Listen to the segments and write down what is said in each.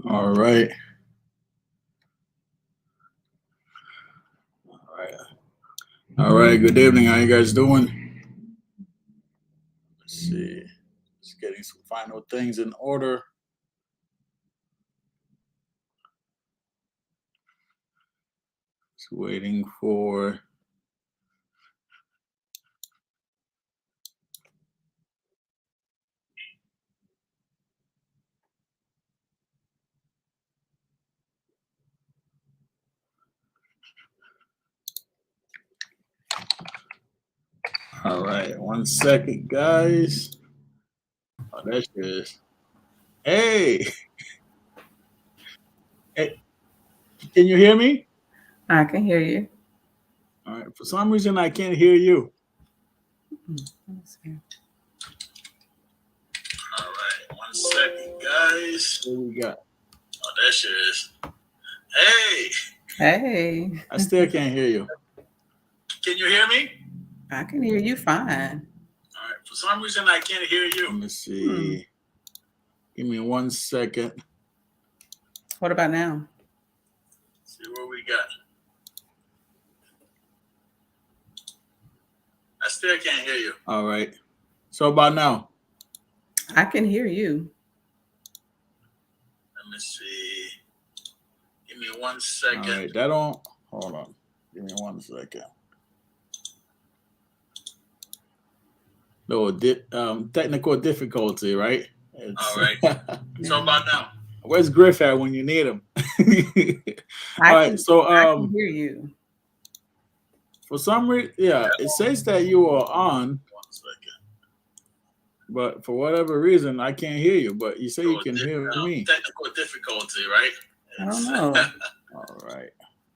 All right. All right. Good evening. How you guys doing? Let's see. Just getting some final things in order. Just waiting for. All right. 1 second, guys. Oh, there she is. Hey. Hey. Can you hear me? I can hear you. All right. For some reason, I can't hear you. Let me see. All right. 1 second, guys. What we got? Oh, there she is. Hey. Hey, I still can't hear you. Can you hear me? I can hear you fine. All right. For some reason, I can't hear you. Let me see. Give me 1 second. What about now? See what we got. I still can't hear you. All right. So about now. I can hear you. Let me see. Give me 1 second. All right. That don't. Hold on. Give me 1 second. No, technical difficulty, right? All right. So about now. Where's Griff at when you need him? All right. So I can hear you. For some reason, yeah, it says that you are on. 1 second. But for whatever reason, I can't hear you. But you say you can hear me. Technical difficulty, right? I don't know. All right.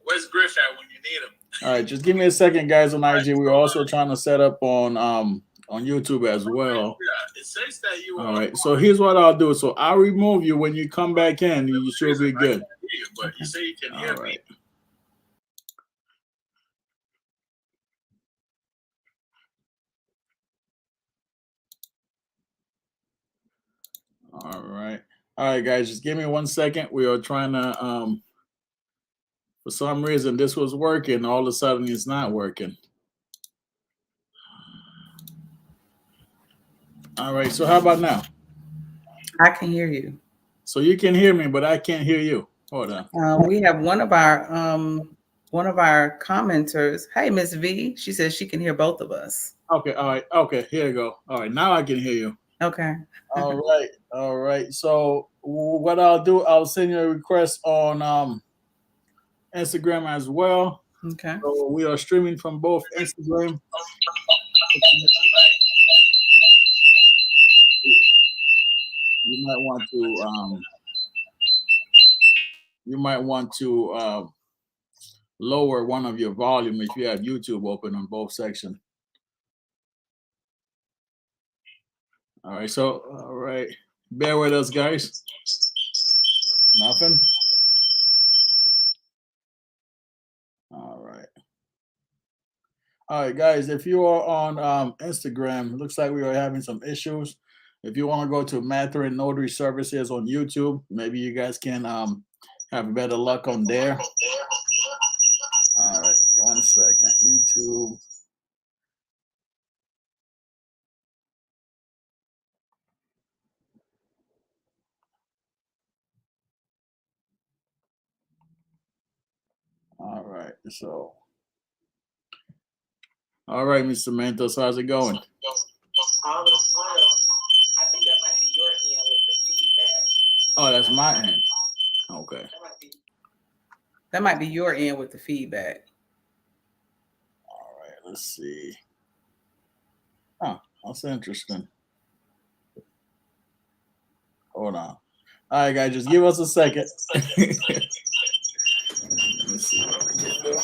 Where's Griff at when you need him? All right, just give me a second, guys. On IG, we're also trying to set up on YouTube as well. Yeah, it says that you. All right, so here's what I'll do. So I'll remove you when you come back in. You should be good. But you say you can hear me. All right, guys. Just give me 1 second. We are trying to for some reason this was working. All of a sudden, it's not working. All right. So how about now? I can hear you. So you can hear me, but I can't hear you. Hold on. We have one of our commenters. Hey, Miss V. She says she can hear both of us. Okay. All right. Okay. Here you go. All right. Now I can hear you. Okay. All right. All right. So what I'll do, I'll send you a request on Instagram as well. Okay. So we are streaming from both Instagram. You might want to lower one of your volume if you have YouTube open on both sections. All right. So all right. Bear with us, guys. Nothing. All right. All right, guys, if you are on Instagram, it looks like we are having some issues. If you want to go to Mather and Notary Services on YouTube, maybe you guys can have better luck on there. All right, 1 second. YouTube. All right, so. All right, Mr. Samantha, so how's it going? All is well. I think that might be your end with the feedback. Oh, that's my end. Okay. That might be your end with the feedback. All right, let's see. Oh, that's interesting. Hold on. All right, guys, just give us a second. Let me see what we can do.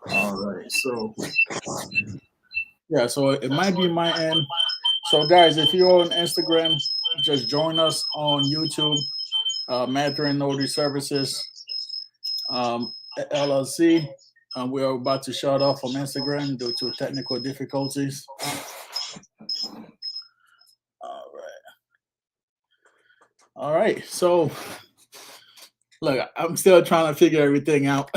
All right, so yeah, so it might be my end. So guys, if you're on Instagram, just join us on YouTube, Mather and Notary Services LLC. We are about to shut off from Instagram due to technical difficulties. All right. All right. So, look, I'm still trying to figure everything out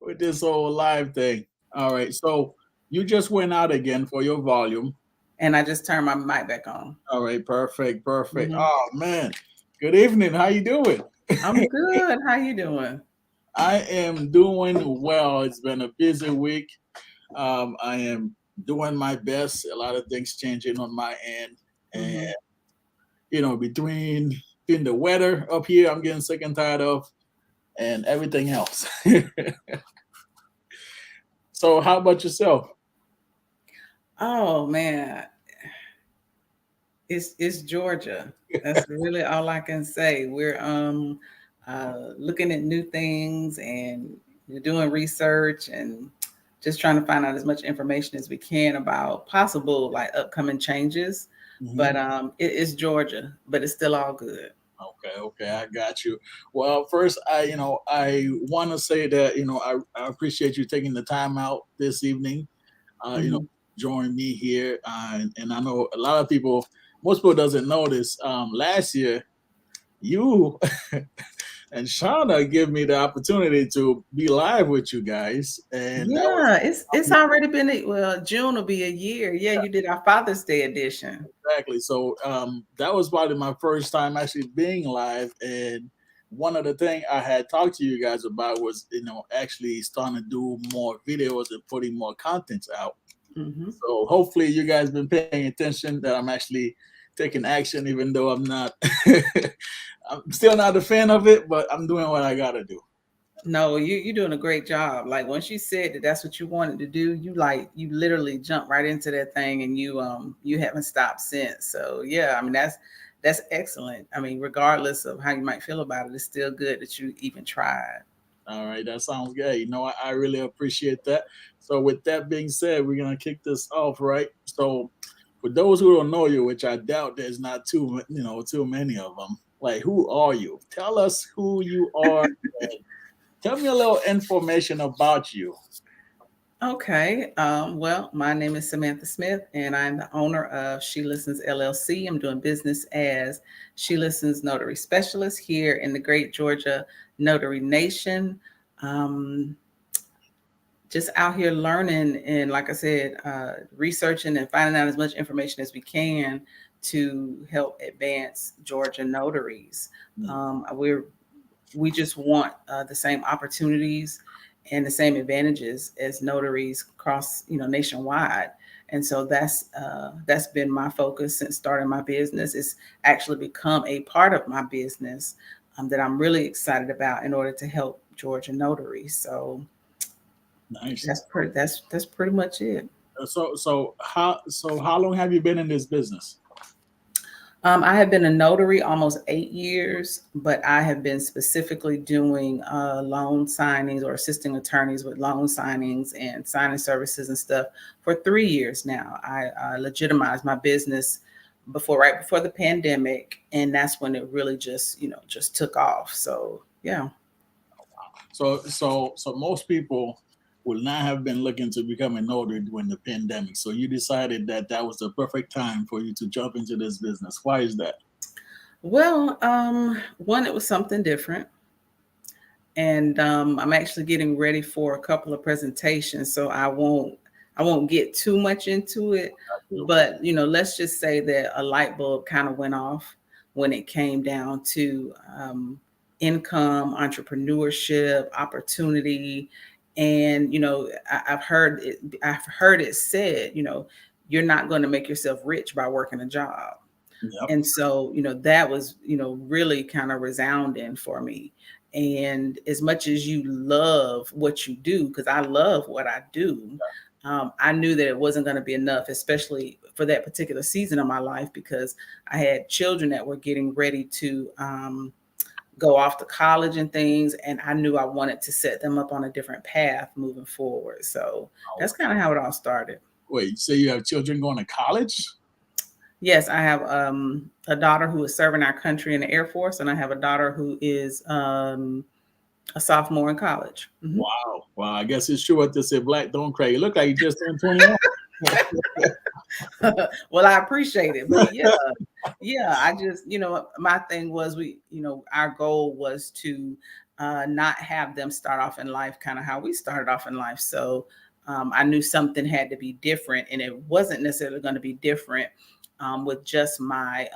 with this whole live thing. All right. So, you just went out again for your volume. And I just turned my mic back on. All right. Perfect. Perfect. Mhm. Oh, man. Good evening. How you doing? I'm good. How you doing? I am doing well. It's been a busy week. I am doing my best. A lot of things changing on my end, and Mhm. between the weather up here, I'm getting sick and tired of, and everything else. So, how about yourself? Oh man, it's Georgia. That's really all I can say. We're looking at new things and doing research and just trying to find out as much information as we can about possible like upcoming changes. But Mhm. it's Georgia, but it's still all good. Okay, okay, I got you. Well, first, I want to say that I appreciate you taking the time out this evening. Uh, you know, Mhm. join me here, and I know a lot of people. Most people doesn't know this. Last year, you and Shauna give me the opportunity to be live with you guys, and that was Yeah, it's already been well, June will be a year. Yeah, you did our Father's Day edition. exactly. So that was probably my first time actually being live, and one of the things I had talked to you guys about was actually starting to do more videos and putting more contents out. Hmm. So hopefully you guys been paying attention that I'm actually taking action, even though I'm not. I'm still not a fan of it, but I'm doing what I gotta do. No, you're doing a great job. Like once you said that that's what you wanted to do, you literally jumped right into that thing and you haven't stopped since. So yeah, I mean that's excellent. I mean, regardless of how you might feel about it, it's still good that you even tried. All right, that sounds good. I really appreciate that. So with that being said, we're gonna kick this off, right? So for those who don't know you, which I doubt there's not too many of them. Like, who are you? Tell us who you are. And tell me a little information about you. Okay. Well, my name is Samantha Smith, and I'm the owner of She Listens LLC. I'm doing business as She Listens Notary Specialist here in the Great Georgia Notary Nation. Um, just out here learning and, like I said, researching and finding out as much information as we can to help advance Georgia notaries. Hmm. We just want the same opportunities and the same advantages as notaries across nationwide. And so that's been my focus since starting my business. It's actually become a part of my business that I'm really excited about in order to help Georgia notaries. So Nice. that's pretty much it. So how long have you been in this business? I have been a notary almost 8 years, but I have been specifically doing loan signings or assisting attorneys with loan signings and signing services and stuff for 3 years now. I legitimized my business right before the pandemic, and that's when it really just took off. So yeah. So most people would not have been looking to become a notary during the pandemic. So you decided that that was the perfect time for you to jump into this business. Why is that? Well, one, it was something different. And I'm actually getting ready for a couple of presentations, so I won't get too much into it. But let's just say that a light bulb kind of went off when it came down to income, entrepreneurship, opportunity, and I've heard it said, you're not going to make yourself rich by working a job. Yep. And so, that was, really kind of resounding for me. And as much as you love what you do, because I love what I do, I knew that it wasn't going to be enough, especially for that particular season of my life, because I had children that were getting ready to go off to college and things. And I knew I wanted to set them up on a different path moving forward. So that's kind of how it all started. Wait, you say you have children going to college? Yes, I have a daughter who is serving our country in the Air Force, and I have a daughter who is a sophomore in college. Mhm. Wow. Wow. I guess it's true what they say, black don't crack. You look like you just turned 21. Well, I appreciate it, but yeah, I just, my thing was our goal was to not have them start off in life kind of how we started off in life. So I knew something had to be different, and it wasn't necessarily going to be different with just my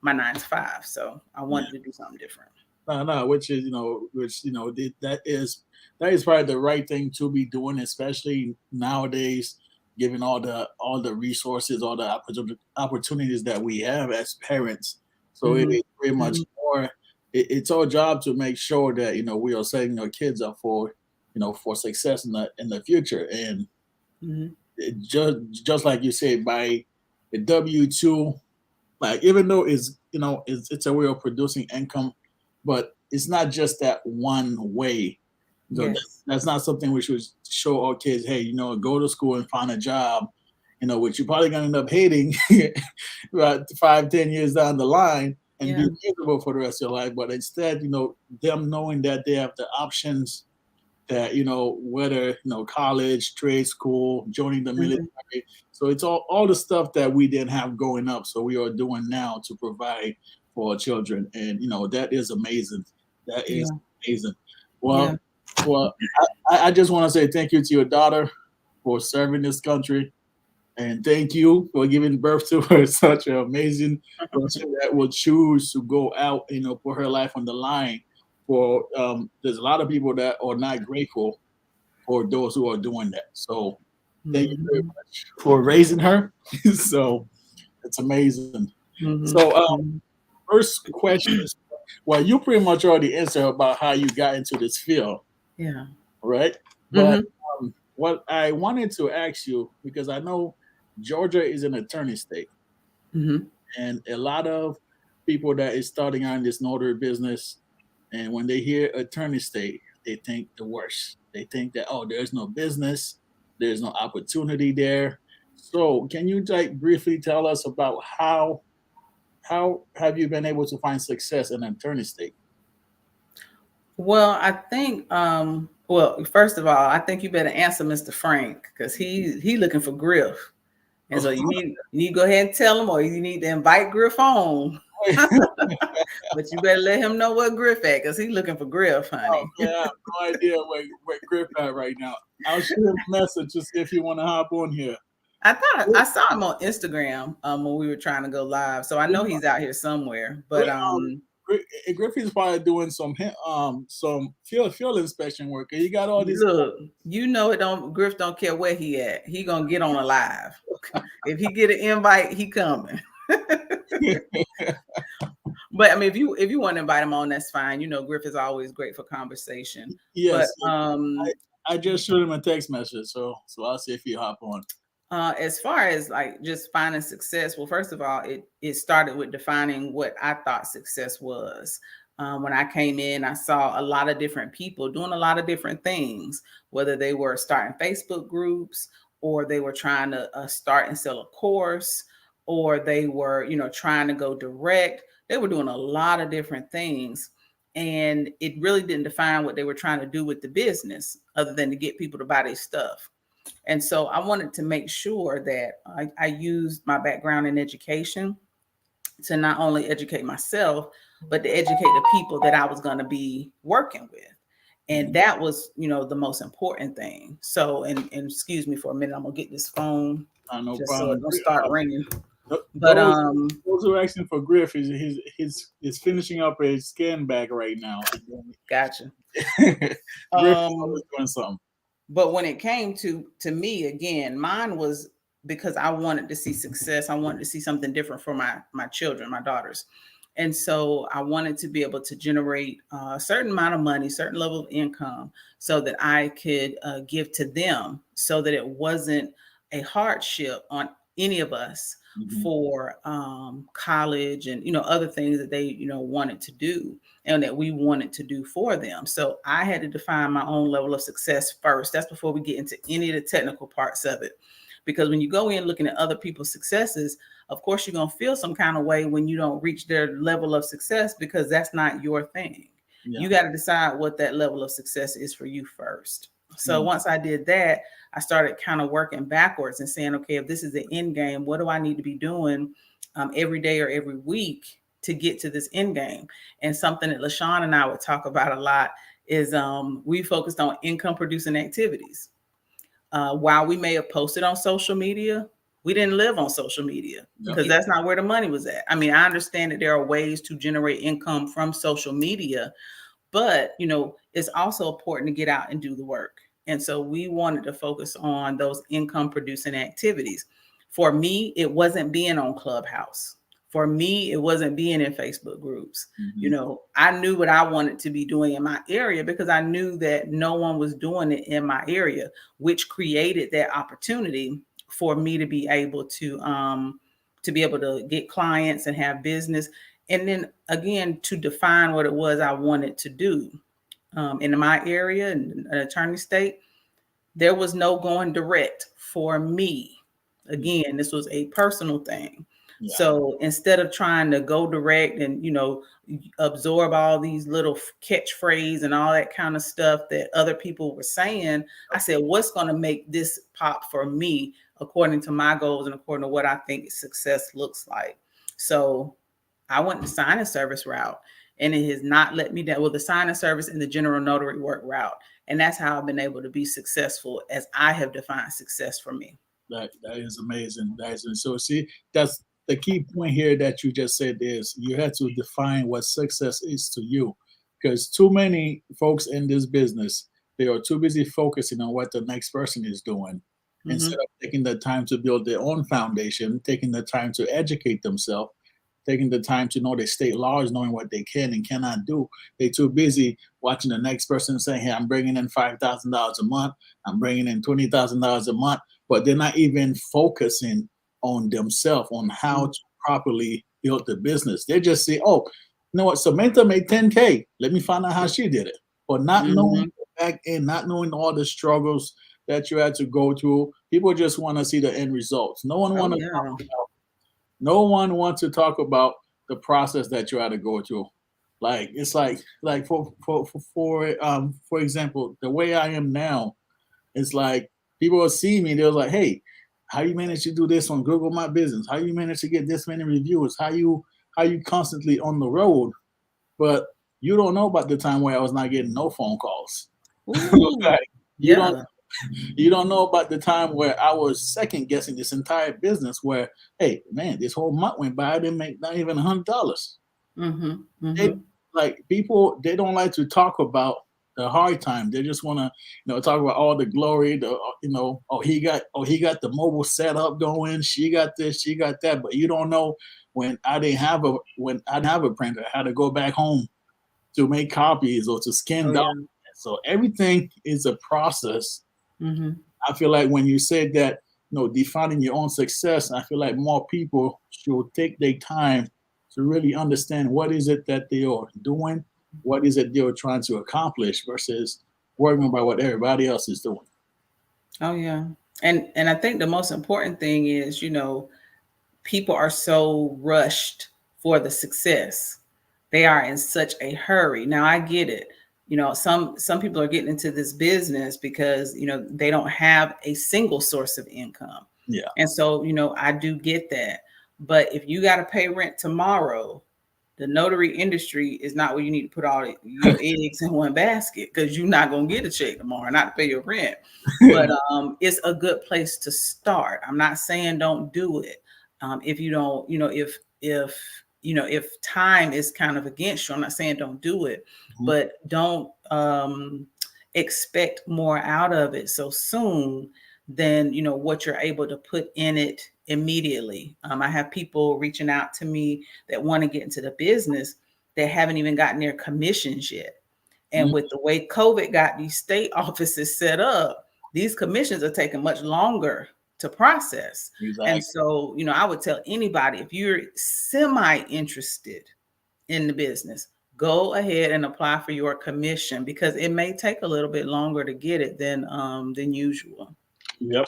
9 to 5. So I wanted to do something different. No, which is that is probably the right thing to be doing, especially nowadays, given all the resources, all the opportunities that we have as parents. So it Mhm. is pretty much Mhm. more. It's our job to make sure that we are setting our kids up for for success in the future. And Mhm. just like you said, by the W-2, like even though it's a way of producing income, but it's not just that one way. So Yes. that's not something we should show our kids. Hey, go to school and find a job, which you're probably gonna end up hating about 5, 10 years down the line and be Yeah. miserable for the rest of your life. But instead, them knowing that they have the options that whether college, trade school, joining the military. Mhm. So it's all the stuff that we didn't have growing up, so we are doing now to provide for our children. And that is amazing. That is Yeah. amazing. Yeah. Well, I just want to say thank you to your daughter for serving this country, and thank you for giving birth to her, such an amazing person that will choose to go out, put her life on the line. For there's a lot of people that are not grateful for those who are doing that. So thank you very Mhm. much for raising her. So it's amazing. Mhm. So Mhm. first question is, well, you pretty much already answered about how you got into this field, Yeah. right? But Mhm. what I wanted to ask you, because I know Georgia is an attorney state, Mhm. and a lot of people that is starting out in this notary business, and when they hear attorney state, they think the worst. They think that, oh, there's no business, there's no opportunity there. So can you like briefly tell us about how have you been able to find success in an attorney state? Well, I think well, first of all, I think you better answer Mr. Frank because he looking for Griff. And so you need to go ahead and tell him, or you need to invite Griff on. But you better let him know what Griff at, because he's looking for Griff, Oh honey. man, I have no idea where Griff at right now. I'll shoot him a message to see if you want to hop on here. I thought I saw him on Instagram when we were trying to go live. So I know he's out here somewhere. But Griffey's probably doing some field inspection work. And you got all these. look, it don't Griff don't care where he at. He gonna get on a live. If he get an invite, he coming. But I mean, if you want to invite him on, that's fine. Griff is always great for conversation. But Yes, I just shoot him a text message, so I'll see if he hop on. as far as like just finding success, well, first of all, it started with defining what I thought success was. When I came in, I saw a lot of different people doing a lot of different things, whether they were starting Facebook groups, or they were trying to start and sell a course, or they were, trying to go direct. They were doing a lot of different things. And it really didn't define what they were trying to do with the business, other than to get people to buy their stuff. And so I wanted to make sure that I used my background in education to not only educate myself, but to educate the people that I was going to be working with. And Mhm. that was, the most important thing. So, and excuse me for a minute, I'm gonna get this phone No just so it problem. don't start ringing. But Those who are asking for Griff he's finishing up a scan bag right now. gotcha. Griff is Um, always doing something. but when it came to me again, mine was because I wanted to see success. I wanted to see something different for my children, my daughters. And so I wanted to be able to generate a certain amount of money, certain level of income, so that I could give to them, so that it wasn't a hardship on any of us Mhm. for college and other things that they wanted to do and that we wanted to do for them. So I had to define my own level of success first. That's before we get into any of the technical parts of it. Because when you go in looking at other people's successes, of course, you're going to feel some kind of way when you don't reach their level of success, because that's not your thing. Yeah. You got to decide what that level of success is for you first. So Mm. once I did that, I started kind of working backwards and saying, okay, if this is the end game, what do I need to be doing every day or every week to get to this end game? And something that LaShawn and I would talk about a lot is we focused on income producing activities. While we may have posted on social media, we didn't live on social media because that's not where the money was at. I mean, I understand that there are ways to generate income from social media, but, you know, it's also important to get out and do the work. And so we wanted to focus on those income producing activities. For me, it wasn't being on Clubhouse. For me, it wasn't being in Facebook groups. Mm-hmm. You know, I knew what I wanted to be doing in my area because I knew that no one was doing it in my area, which created that opportunity for me to be able to get clients and have business. And then again, to define what it was I wanted to do. In my area, in an attorney state, there was no going direct for me. Again, this was a personal thing. Yeah. So instead of trying to go direct and, you know, absorb all these little catchphrases and all that kind of stuff that other people were saying, I said, what's going to make this pop for me according to my goals and according to what I think success looks like? So I went the signing service route, and it has not let me down. Well, the signing service and the general notary work route. And that's how I've been able to be successful as I have defined success for me. That is amazing. So see, that's the key point here that you just said is you have to define what success is to you. Because too many folks in this business, they are too busy focusing on what the next person is doing instead of taking the time to build their own foundation, taking the time to educate themselves, taking the time to know their state laws, knowing what they can and cannot do. They're too busy watching the next person saying, hey, I'm bringing in $5,000 a month. I'm bringing in $20,000 a month. But they're not even focusing on themselves, on how to properly build the business. They just say, oh, you know what? Samantha made 10K. Let me find out how she did it. But not knowing back end, not knowing all the struggles that you had to go through. People just want to see the end results. No one wants to talk about the process that you had to go through. Like it's like for example, the way I am now, it's like people will see me, they're like, hey, how you manage to do this on Google My Business? How you manage to get this many reviews? How you constantly on the road? But you don't know about the time where I was not getting no phone calls. Like, you don't know about the time where I was second guessing this entire business where, hey, man, this whole month went by, I didn't make not even $100. Like people, they don't like to talk about the hard time. They just want to, talk about all the glory, oh, he got the mobile setup going, she got this, she got that. But you don't know when I didn't have a printer, I had to go back home to make copies or to scan documents. So everything is a process. I feel like when you said that, defining your own success, I feel like more people should take their time to really understand what is it that they are doing, what is it they're trying to accomplish versus worrying about what everybody else is doing. Oh yeah. And I think the most important thing is, people are so rushed for the success. They are in such a hurry. Now I get it. Some people are getting into this business because, they don't have a single source of income. Yeah. And so, I do get that. But if you got to pay rent tomorrow, the notary industry is not where you need to put all your eggs in one basket, because you're not going to get a check tomorrow, not to pay your rent. But it's a good place to start. I'm not saying don't do it. If you don't, if time is kind of against you, I'm not saying don't do it, but don't expect more out of it so soon than, what you're able to put in it immediately. I have people reaching out to me that want to get into the business that haven't even gotten their commissions yet. And with the way COVID got these state offices set up, these commissions are taking much longer to process. Exactly. And so, I would tell anybody, if you're semi-interested in the business, go ahead and apply for your commission, because it may take a little bit longer to get it than usual. Yep.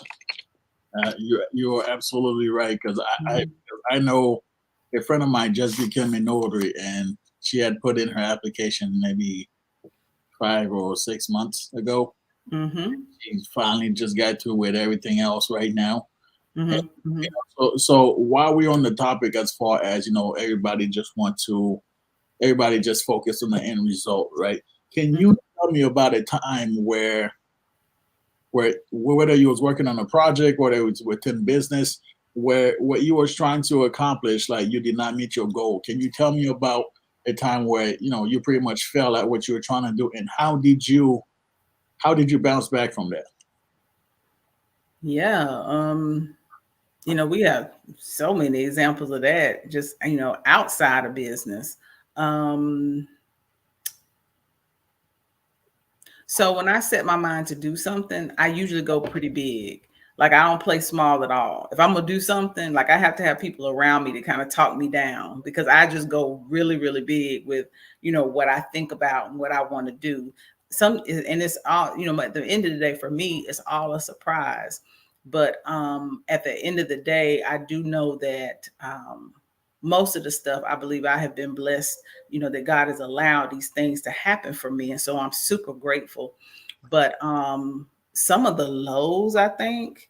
You're absolutely right, because Mhm. I know a friend of mine just became a notary, and she had put in her application maybe 5 or 6 months ago. Mhm. She finally just got to with everything else right now. And, Mhm. Mhm. so while we're on the topic, as far as everybody just focus on the end result, right? Can you Mhm. tell me about a time where whether you was working on a project, whether it was within business, where what you was trying to accomplish, like you did not meet your goal? Can you tell me about a time where you pretty much fell at what you were trying to do, and how did you bounce back from that? Yeah. We have so many examples of that just, outside of business. Um, So when I set my mind to do something, I usually go pretty big. Like I don't play small at all. If I'm gonna do something, like I have to have people around me to kind of talk me down because I just go really, really big with, what I think about and what I want to do. And it's all, at the end of the day, for me, it's all a surprise. But at the end of the day, I do know that most of the stuff I believe I have been blessed, that God has allowed these things to happen for me. And so I'm super grateful. But some of the lows I think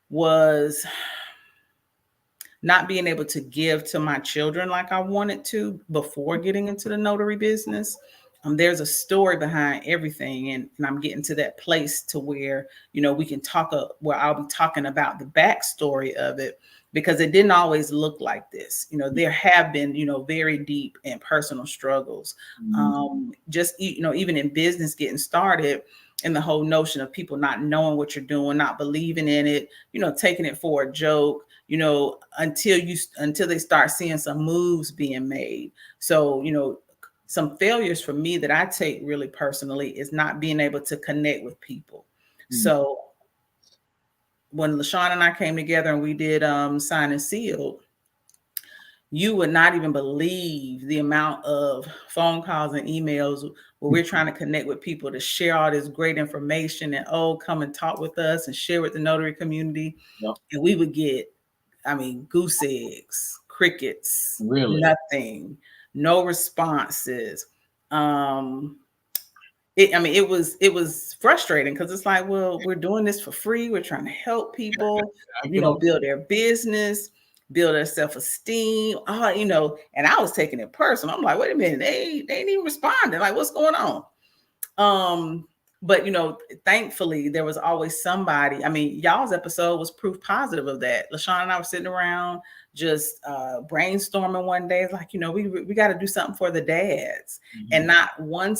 was not being able to give to my children like I wanted to before getting into the notary business. There's a story behind everything, and I'm getting to that place to where we can talk. Where I'll be talking about the backstory of it because it didn't always look like this. There have been very deep and personal struggles. Just even in business getting started, and the whole notion of people not knowing what you're doing, not believing in it, taking it for a joke, until they start seeing some moves being made. So, some failures for me that I take really personally is not being able to connect with people. Mm. So when LaShawn and I came together and we did Sign and Sealed, you would not even believe the amount of phone calls and emails where we're trying to connect with people to share all this great information and come and talk with us and share with the notary community. Yep. And we would get, goose eggs, crickets, Really? nothing, no responses. It was frustrating because it's like, well, we're doing this for free. We're trying to help people, I can only, build their business, build their self-esteem. And I was taking it personal. I'm like, wait a minute, they ain't even responding. Like, what's going on? But thankfully there was always somebody. Y'all's episode was proof positive of that. LaShawn and I were sitting around just brainstorming one day, like, we got to do something for the dads. And not a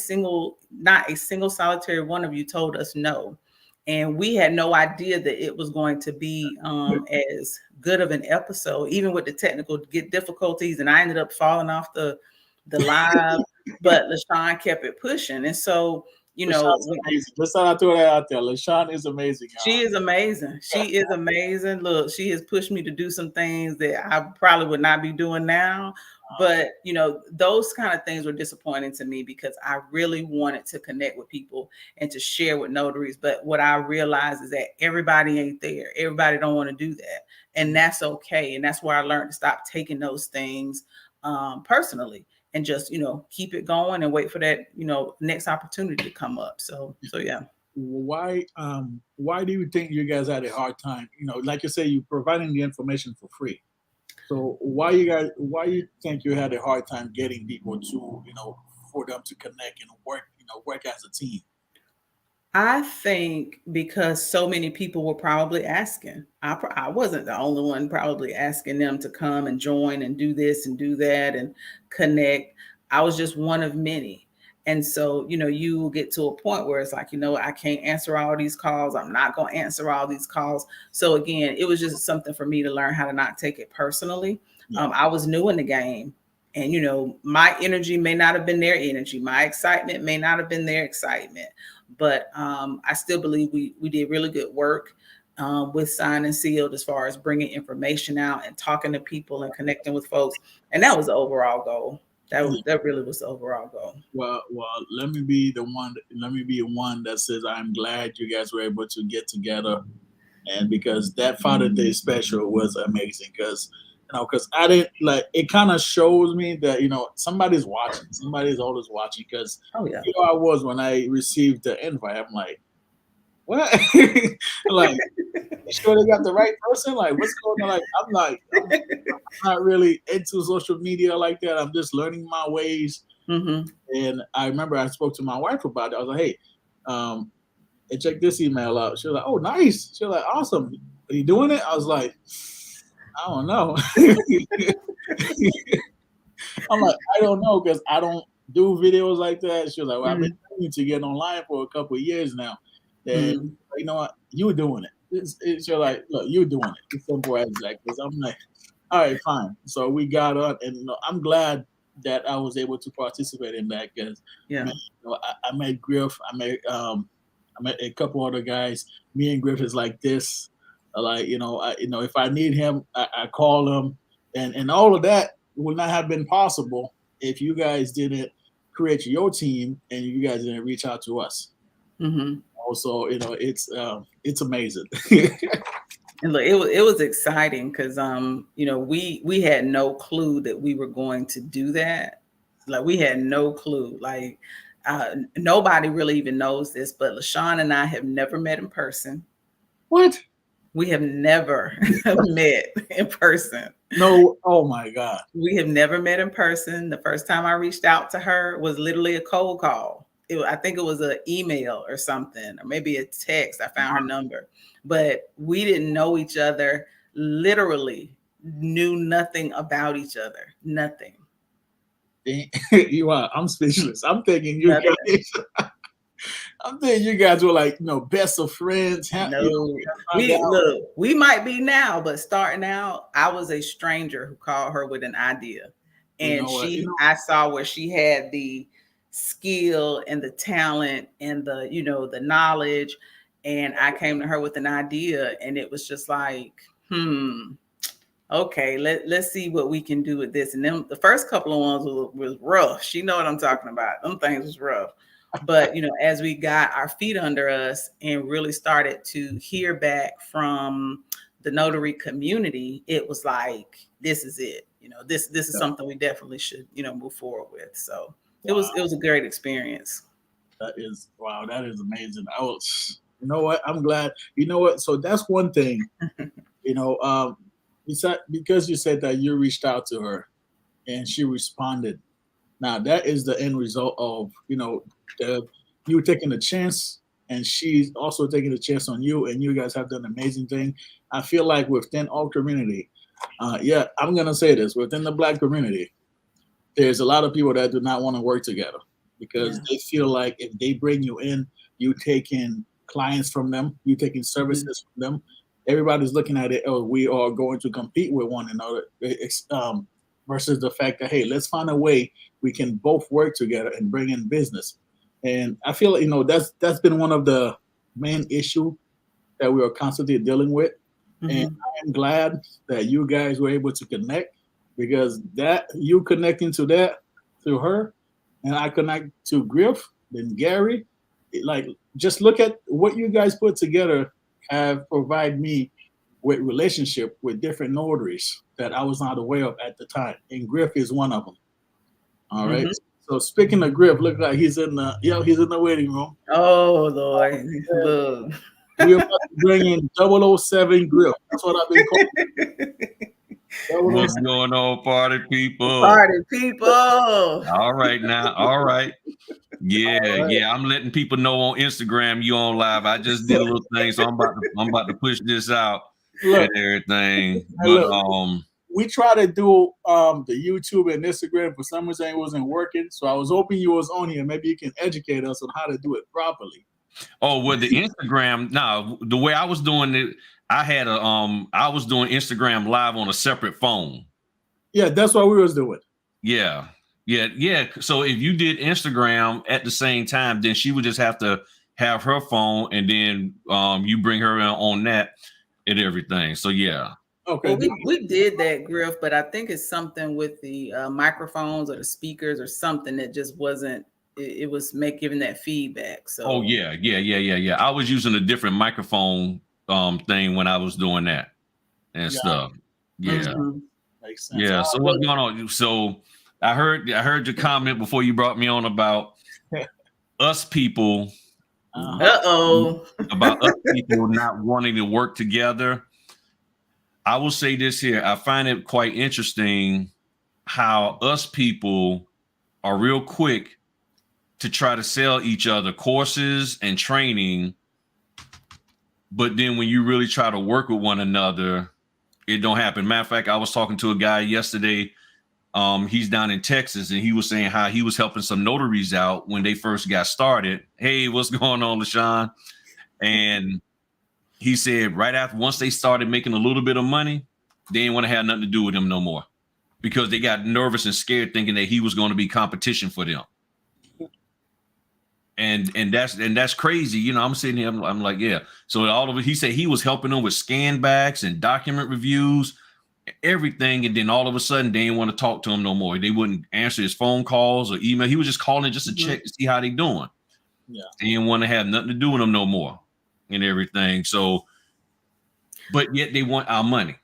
single solitary one of you told us no. And we had no idea that it was going to be as good of an episode, even with the technical difficulties. And I ended up falling off the live, but LaShawn kept it pushing. And so, LaShawn's amazing. Let's not throw that out there. LaShawn is amazing, she is amazing. She is amazing. Look, she has pushed me to do some things that I probably would not be doing now. But, those kind of things were disappointing to me because I really wanted to connect with people and to share with notaries. But what I realized is that everybody ain't there. Everybody don't want to do that. And that's okay. And that's where I learned to stop taking those things personally and just, keep it going and wait for that, next opportunity to come up. So yeah. Why do you think you guys had a hard time? Like you say, you providing the information for free. So why you think you had a hard time getting people to, for them to connect and work as a team? I think because so many people were probably asking. I wasn't the only one probably asking them to come and join and do this and do that and connect. I was just one of many. And so, you will get to a point where it's like, I can't answer all these calls. I'm not going to answer all these calls. So again, it was just something for me to learn how to not take it personally. Yeah. I was new in the game. And, my energy may not have been their energy. My excitement may not have been their excitement. But I still believe we did really good work with Sign and Sealed as far as bringing information out and talking to people and connecting with folks. And that was the overall goal. That really was the overall goal. Well, let me be the one. Let me be one that says I'm glad you guys were able to get together And because that Father's Day special was amazing, because because I didn't like it. Kind of shows me that somebody's watching, somebody's always watching. Because Oh yeah. I was when I received the invite. I'm like, what? Like, you sure they got the right person? Like, what's going on? I'm not really into social media like that. I'm just learning my ways. Mm-hmm. And I remember I spoke to my wife about it. I was like, hey, and check this email out. She was like, oh, nice. She was like, awesome. Are you doing it? I was like, I don't know. I'm like, I don't know, because I don't do videos like that. She was like, well, I've been trying to get online for a couple of years now. And you know what? You're doing it. She's like, look, you're doing it. It's simple as that. Because I'm like, all right, fine. So we got on, and I'm glad that I was able to participate in that, because I met Griff, I met a couple other guys. Me and Griff is like this. If I need him, I call him, and all of that would not have been possible if you guys didn't create your team and you guys didn't reach out to us. Mm-hmm. Also, it's amazing. And look, it was exciting because we had no clue that we were going to do that. Like, we had no clue. Like, nobody really even knows this, but LaShawn and I have never met in person. What? We have never met in person. No, oh my God. We have never met in person. The first time I reached out to her was literally a cold call. I think it was an email or something, or maybe a text. I found her number, but we didn't know each other. Literally knew nothing about each other. Nothing. You are. I'm speechless. I'm thinking you guys. I'm thinking you guys were like, best of friends. No, we might be now, but starting out, I was a stranger who called her with an idea, and I saw where she had the skill and the talent and the knowledge, and I came to her with an idea, and it was just like, okay, let's see what we can do with this. And then the first couple of ones was rough. She know what I'm talking about. Them things was rough. But as we got our feet under us and really started to hear back from the notary community, it was like, this is it. This is something we definitely should move forward with. So it was a great experience. That is amazing. You know what? I'm glad. You know what? So that's one thing. Because you said that you reached out to her and she responded. Now that is the end result of you taking a chance, and she's also taking a chance on you, and you guys have done an amazing thing. I feel like within our community, I'm gonna say this, within the Black community, there's a lot of people that do not want to work together because they feel like if they bring you in, you taking clients from them, you taking services from them. Everybody's looking at it, oh, we are going to compete with one another. Versus the fact that, hey, let's find a way we can both work together and bring in business. And I feel that's been one of the main issue that we are constantly dealing with. And I am glad that you guys were able to connect, because that you connecting to that through her, and I connect to Griff, then Gary. Just look at what you guys put together have provided me with relationship with different notaries that I was not aware of at the time. And Griff is one of them. All right. So speaking of Griff, look like he's in the waiting room. Oh Lord. Look. We're about to bring in 007 Griff. That's what I've been calling. What's going on, party people? Party people. All right now. All right. Yeah. I'm letting people know on Instagram you on live. I just did a little thing, so I'm about to push this out and everything. But we try to do the YouTube and Instagram. For some reason it wasn't working. So I was hoping you was on here. Maybe you can educate us on how to do it properly. Oh, with the Instagram, the way I was doing it, I was doing Instagram live on a separate phone. Yeah, that's what we was doing. Yeah. So if you did Instagram at the same time, then she would just have to have her phone, and then you bring her in on that and everything. So yeah. Okay. Well, we did that, Griff, but I think it's something with the microphones or the speakers or something that just wasn't. It was giving that feedback. So. Oh yeah. I was using a different microphone thing when I was doing that and stuff. Yeah. Mhm. Makes sense. Yeah. So what's going on? So I heard your comment before you brought me on about us people, Uh-oh. about us people not wanting to work together. I will say this here. I find it quite interesting how us people are real quick to try to sell each other courses and training. But then when you really try to work with one another, it don't happen. Matter of fact, I was talking to a guy yesterday. He's down in Texas, and he was saying how he was helping some notaries out when they first got started. Hey, what's going on, LaShawn? And he said right after, once they started making a little bit of money, they didn't want to have nothing to do with him no more because they got nervous and scared, thinking that he was going to be competition for them. And that's crazy. You know, I'm sitting here, I'm like, yeah. So all of it, he said he was helping them with scan backs and document reviews, everything. And then all of a sudden they didn't want to talk to him no more. They wouldn't answer his phone calls or email. He was just calling just to check to see how they doing. Yeah. They didn't want to have nothing to do with them no more and everything. So, but yet they want our money.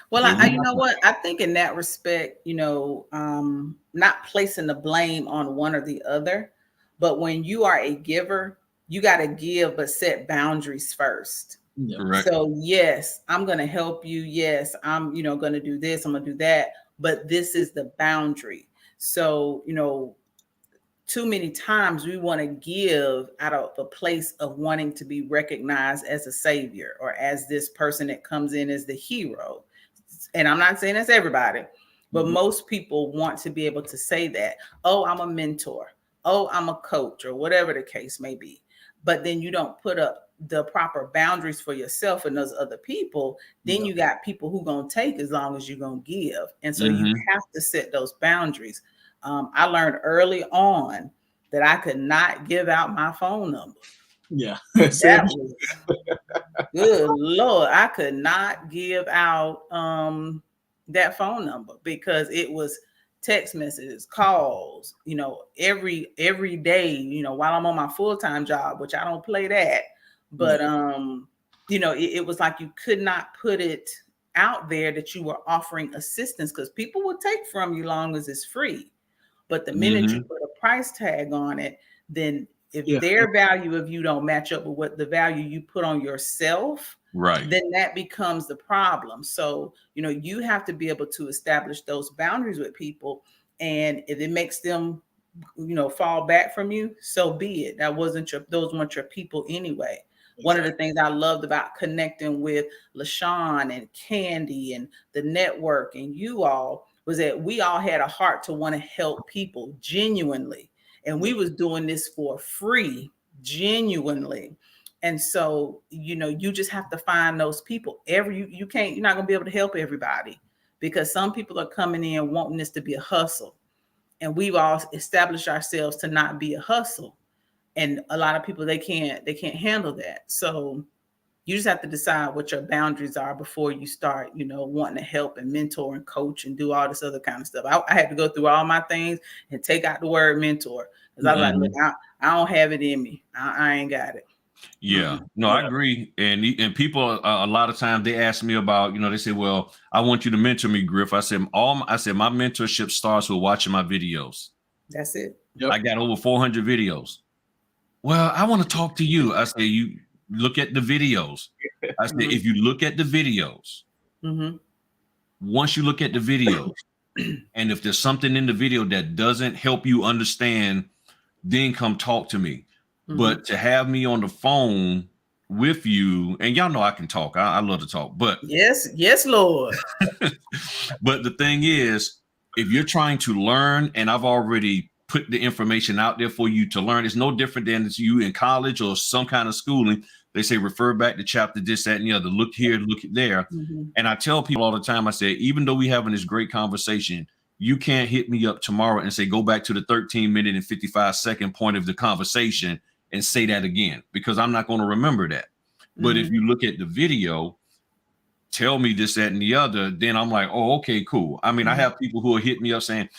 Well, you know what? I think in that respect, you know, not placing the blame on one or the other, but when you are a giver, you got to give, but set boundaries first. Yeah. Correct. So yes, I'm going to help you. Yes, I'm, you know, going to do this. I'm going to do that. But this is the boundary. So, you know, too many times we want to give out of the place of wanting to be recognized as a savior or as this person that comes in as the hero. And I'm not saying that's everybody, but most people want to be able to say that, oh, I'm a mentor. Oh, I'm a coach, or whatever the case may be. But then you don't put up the proper boundaries for yourself and those other people. Then you got people who going to take as long as you're going to give. And so you have to set those boundaries. I learned early on that I could not give out my phone number. Yeah. That was good Lord. I could not give out that phone number because it was text messages, calls, you know, every day, you know, while I'm on my full-time job, which I don't play that, but you know, it was like you could not put it out there that you were offering assistance because people will take from you long as it's free. But the minute you put a price tag on it, then if their value of you don't match up with what the value you put on yourself, right, then that becomes the problem. So, you know, you have to be able to establish those boundaries with people. And if it makes them, you know, fall back from you, so be it. Those weren't your people anyway. Exactly. One of the things I loved about connecting with LaShawn and Candy and the network and you all was that we all had a heart to want to help people genuinely. And we was doing this for free, genuinely. And so, you know, you just have to find those people. You're not going to be able to help everybody because some people are coming in wanting this to be a hustle. And we've all established ourselves to not be a hustle. And a lot of people, they can't handle that. So you just have to decide what your boundaries are before you start, you know, wanting to help and mentor and coach and do all this other kind of stuff. I had to go through all my things and take out the word mentor because I was like, look, I don't have it in me. I ain't got it. Yeah, no, I agree. And people, a lot of times they ask me about, you know, they say, well, I want you to mentor me, Griff. I said, my mentorship starts with watching my videos. That's it. Yep. I got over 400 videos. Well, I want to talk to you. I say, you look at the videos. I said, if you look at the videos, once you look at the videos, and if there's something in the video that doesn't help you understand, then come talk to me. But to have me on the phone with you, and y'all know I can talk. I love to talk. But yes, Lord. But the thing is, if you're trying to learn, and I've already put the information out there for you to learn, it's no different than it's you in college or some kind of schooling. They say refer back to chapter this, that, and the other. Look here, look there. And I tell people all the time, I say, even though we're having this great conversation, you can't hit me up tomorrow and say, go back to the 13-minute and 55-second point of the conversation and say that again, because I'm not going to remember that. But if you look at the video, tell me this, that, and the other, then I'm like, oh, okay, cool. I mean, I have people who will hit me up saying,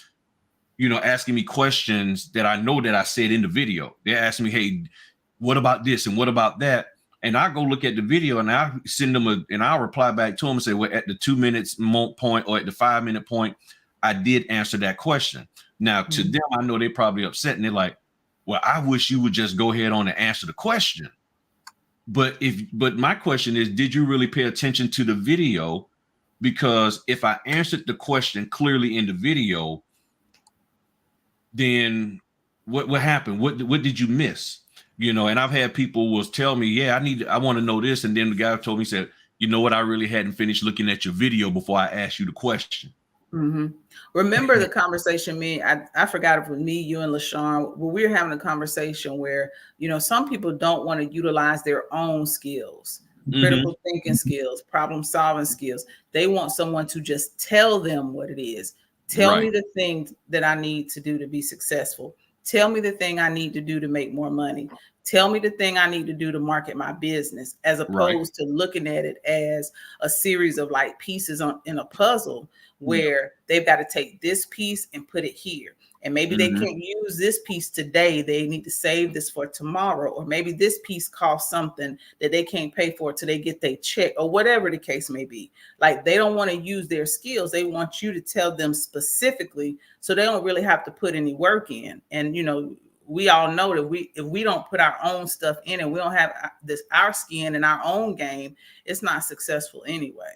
you know, asking me questions that I know that I said in the video. They're asking me, hey, what about this and what about that? And I go look at the video and I send them and I'll reply back to them and say, well, at the 2 minutes point or at the 5 minute point, I did answer that question. Now to them, I know they're probably upset and they're like, well, I wish you would just go ahead on and answer the question. But my question is, did you really pay attention to the video? Because if I answered the question clearly in the video, then what happened? What did you miss? You know, and I've had people will tell me, yeah, I want to know this. And then the guy told me, said, you know what? I really hadn't finished looking at your video before I asked you the question. Remember the conversation I forgot if it was me, you, and LaShawn, where we were having a conversation where, you know, some people don't want to utilize their own skills, critical thinking skills, problem solving skills. They want someone to just tell them what it is. Tell me the things that I need to do to be successful. Tell me the thing I need to do to make more money. Tell me the thing I need to do to market my business, as opposed to looking at it as a series of like pieces in a puzzle where they've got to take this piece and put it here. And maybe they can't use this piece today. They need to save this for tomorrow. Or maybe this piece costs something that they can't pay for till they get their check, or whatever the case may be. Like, they don't want to use their skills. They want you to tell them specifically, so they don't really have to put any work in. And, you know, we all know that if we don't put our own stuff in and we don't have our skin in our own game, it's not successful anyway.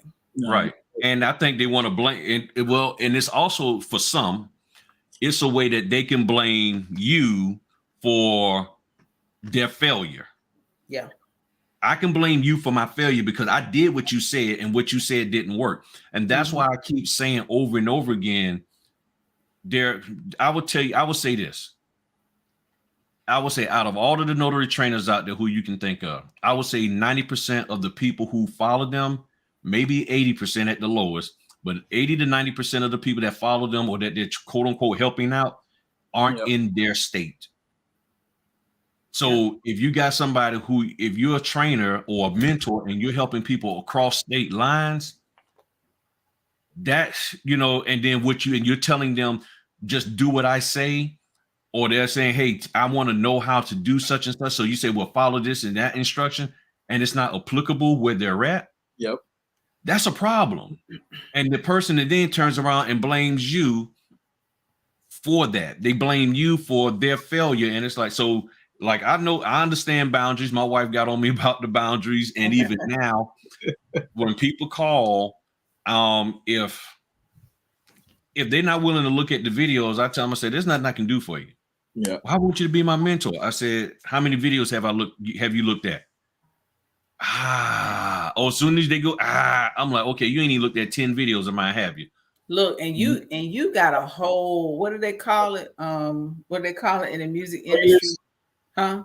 Right. And I think they want to blame it. Well, and it's also, for some, it's a way that they can blame you for their failure. Yeah. I can blame you for my failure because I did what you said and what you said didn't work. And that's why I keep saying over and over again, I will say this. I would say out of all of the notary trainers out there who you can think of, I would say 90% of the people who follow them, maybe 80% at the lowest, but 80 to 90% of the people that follow them or that they're quote unquote helping out aren't in their state. So if you got somebody if you're a trainer or a mentor and you're helping people across state lines, that's, you know, and then you're telling them just do what I say, or they're saying, hey, I want to know how to do such and such. So you say, well, follow this and that instruction, and it's not applicable where they're at. Yep. That's a problem. And the person that then turns around and blames you for that. They blame you for their failure. And it's like, so like, I understand boundaries. My wife got on me about the boundaries. And even now, when people call, if they're not willing to look at the videos, I tell them, I say, there's nothing I can do for you. Yeah. Well, I want you to be my mentor. I said, how many videos have you looked at? As soon as they go, I'm like, okay, you ain't even looked at 10 videos of mine, have you? Look, and you got a whole, what do they call it? What do they call it in the music industry? Huh?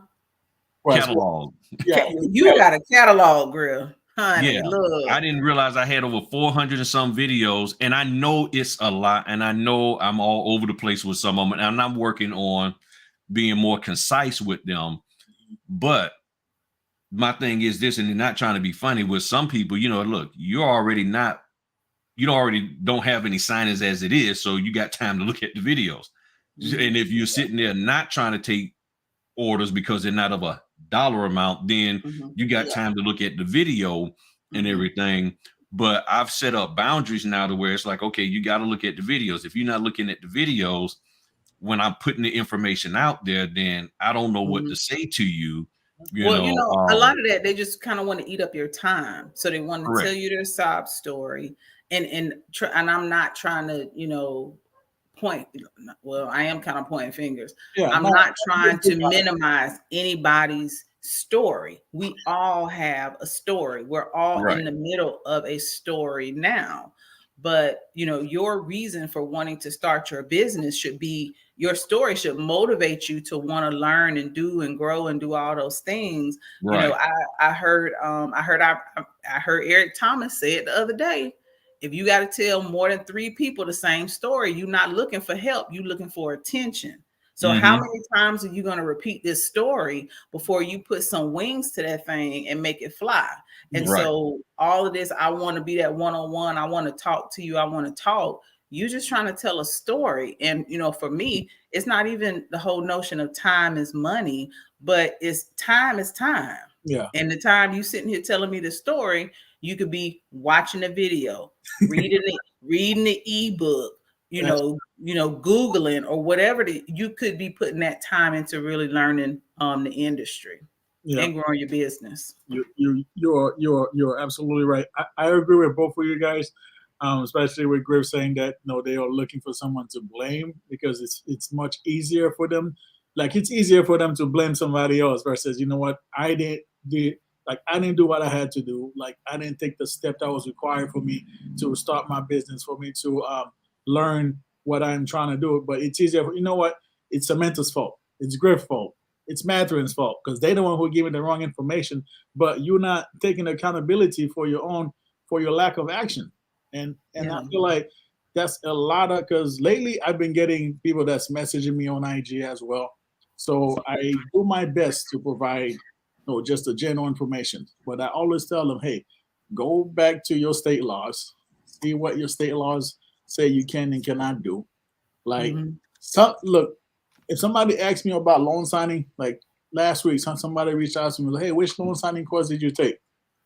Catalog. Yeah. You got a catalog, girl. Honey, yeah. look. I didn't realize I had over 400 and some videos, and I know it's a lot, and I know I'm all over the place with some of them, and I'm working on being more concise with them. But my thing is this, and not trying to be funny with some people, you know, look, you already don't have any signings as it is, so you got time to look at the videos. And if you're sitting there not trying to take orders because they're not of a dollar amount, then you got time to look at the video and everything. But I've set up boundaries now to where it's like, okay, you got to look at the videos. If you're not looking at the videos when I'm putting the information out there, then I don't know what to say to you. You know, a lot of that, they just kind of want to eat up your time. So they want to tell you their sob story. And I'm not trying to, you know, I am kind of pointing fingers. I'm not trying to minimize anybody's story. We all have a story. We're all in the middle of a story now. But, you know, your reason for wanting to start your business should be, your story should motivate you to want to learn and do and grow and do all those things. You know, I heard Eric Thomas say it the other day. If you got to tell more than 3 people the same story, you're not looking for help. You're looking for attention. So how many times are you going to repeat this story before you put some wings to that thing and make it fly? And so all of this, I want to be that one-on-one. I want to talk to you. I want to talk. You're just trying to tell a story. And, you know, for me, it's not even the whole notion of time is money, but time is time. Yeah. And the time you sitting here telling me the story, you could be watching a video, reading the ebook, you know, Googling or whatever. You could be putting that time into really learning the industry and growing your business. You're absolutely right. I agree with both of you guys, especially with Griff saying that they are looking for someone to blame because it's much easier for them. Like it's easier for them to blame somebody else versus I didn't do what I had to do. Like I didn't take the step that was required for me to start my business, for me to learn what I'm trying to do. But it's easier. It's Samantha's fault. It's Griff's fault. It's Matherin's fault because they're the one who gave me the wrong information. But you're not taking accountability for your lack of action. And I feel like that's a lot of, because lately I've been getting people that's messaging me on IG as well. So I do my best to provide just the general information. But I always tell them, hey, go back to your state laws, see what your state laws say you can and cannot do. Like, look, if somebody asks me about loan signing, like last week, somebody reached out to me, like, hey, which loan signing course did you take?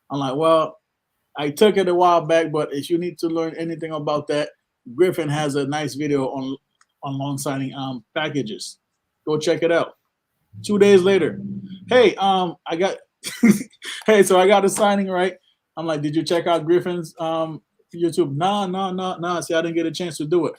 I'm like, well, I took it a while back, but if you need to learn anything about that, Griffin has a nice video on loan signing packages. Go check it out. 2 days later, hey, I got so I got a signing, right? I'm like, did you check out Griffin's YouTube? No. See, I didn't get a chance to do it.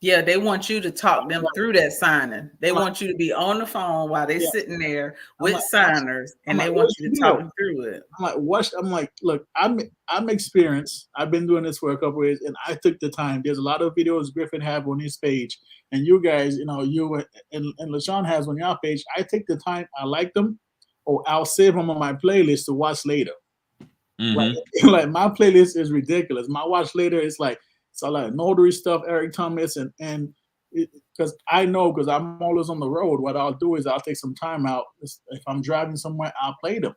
Yeah, they want you to talk them through that signing. They want you to be on the phone while they're sitting there with signers, and they want you to talk them through it. I'm like, what? I'm like, look, I'm experienced. I've been doing this for a couple of years, and I took the time. There's a lot of videos Griffin have on his page, and you guys, you and LaShawn has on your page. I take the time. I like them, or I'll save them on my playlist to watch later. Like my playlist is ridiculous. My watch later is like. So like notary stuff, Eric Thomas, and because I know, because I'm always on the road, what I'll do is I'll take some time out. If I'm driving somewhere, I'll play them.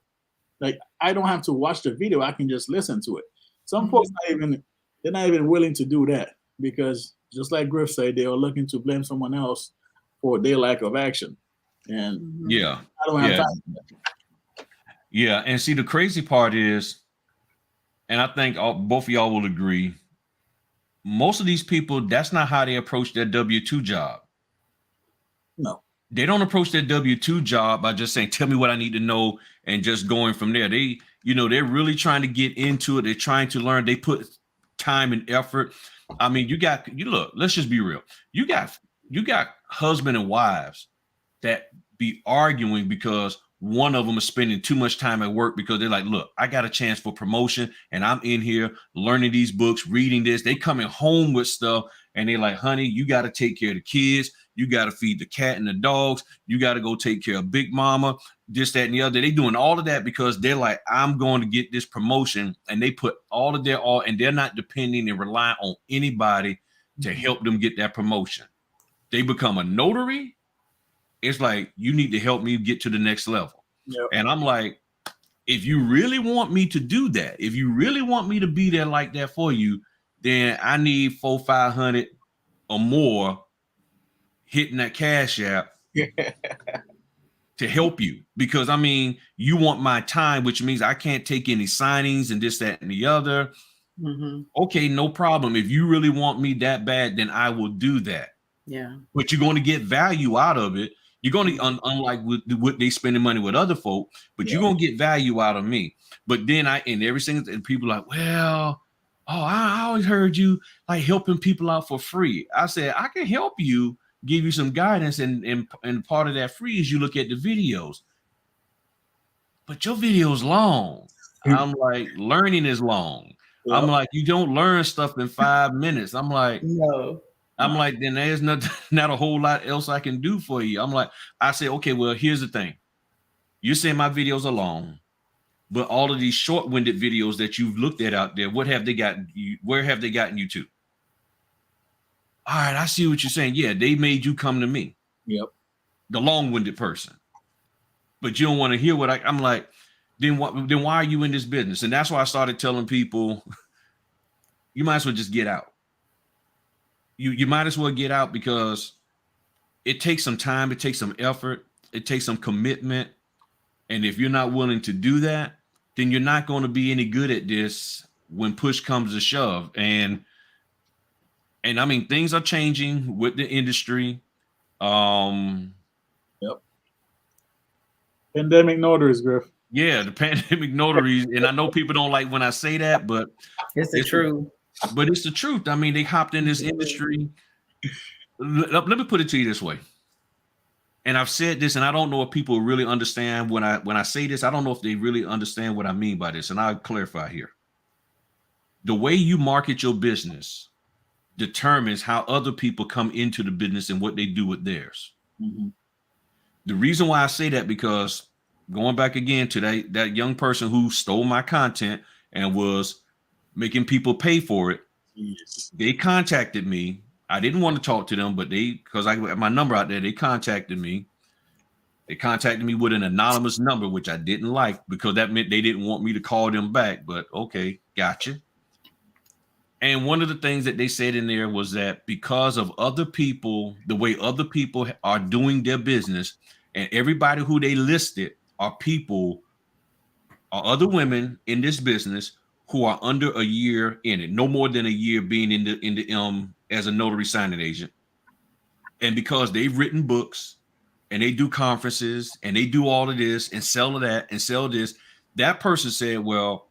Like I don't have to watch the video; I can just listen to it. Some folks they're not even willing to do that because, just like Griff said, they are looking to blame someone else for their lack of action. And I don't have time for that. Yeah, and see, the crazy part is, and I think both of y'all will agree. Most of these people, that's not how they approach their W-2 job. No. They don't approach their W-2 job by just saying, tell me what I need to know and just going from there. They're really trying to get into it. They're trying to learn. They put time and effort. I mean, look, let's just be real. You got husband and wives that be arguing because one of them is spending too much time at work because they're like, look, I got a chance for promotion and I'm in here learning these books, reading this. They coming home with stuff and they're like, honey, you got to take care of the kids. You got to feed the cat and the dogs. You got to go take care of Big Mama, this, that, and the other. They doing all of that because they're like, I'm going to get this promotion. And they put all of their all, and they're not depending and relying on anybody to help them get that promotion. They become a notary. It's like, you need to help me get to the next level. Yep. And I'm like, if you really want me to do that, if you really want me to be there like that for you, then I need 400-500 or more hitting that Cash App to help you. Because, I mean, you want my time, which means I can't take any signings and this, that, and the other. Okay, no problem. If you really want me that bad, then I will do that. Yeah. But you're going to get value out of it. You're going to, unlike what they spending money with other folk, but you're going to get value out of me. But then and people are like, well, I always heard you like helping people out for free. I said, I can help you, give you some guidance. And part of that free is you look at the videos. But your video's long. I'm like, learning is long. Yep. I'm like, you don't learn stuff in 5 minutes. I'm like, no. I'm like, then there's not a whole lot else I can do for you. I'm like, I say, okay, well, here's the thing. You're saying my videos are long, but all of these short-winded videos that you've looked at out there, what have they gotten you? Where have they gotten you to? All right, I see what you're saying. Yeah, they made you come to me. Yep. The long-winded person. But you don't want to hear what I'm like, then why are you in this business? And that's why I started telling people, you might as well just get out. You might as well get out because it takes some time, it takes some effort, it takes some commitment. And if you're not willing to do that, then you're not going to be any good at this when push comes to shove. And I mean, things are changing with the industry. Yep. Pandemic notaries, Griff. Yeah, the pandemic notaries, and I know people don't like when I say that, but It's the truth. But it's the truth. I mean, they hopped in this industry. Let me put it to you this way. And I've said this, and I don't know if people really understand when I say this. I don't know if they really understand what I mean by this, and I'll clarify here. The way you market your business determines how other people come into the business and what they do with theirs. Mm-hmm. The reason why I say that, because going back again to that young person who stole my content and was making people pay for it. Yes. They contacted me. I didn't want to talk to them, but because I got my number out there, they contacted me. They contacted me with an anonymous number, which I didn't like, because that meant they didn't want me to call them back. But okay, gotcha. And one of the things that they said in there was that because of other people, the way other people are doing their business, and everybody who they listed are other women in this business who are under a year in it, no more than a year being in the as a notary signing agent. And because they've written books and they do conferences and they do all of this and sell that and sell this, that person said, well,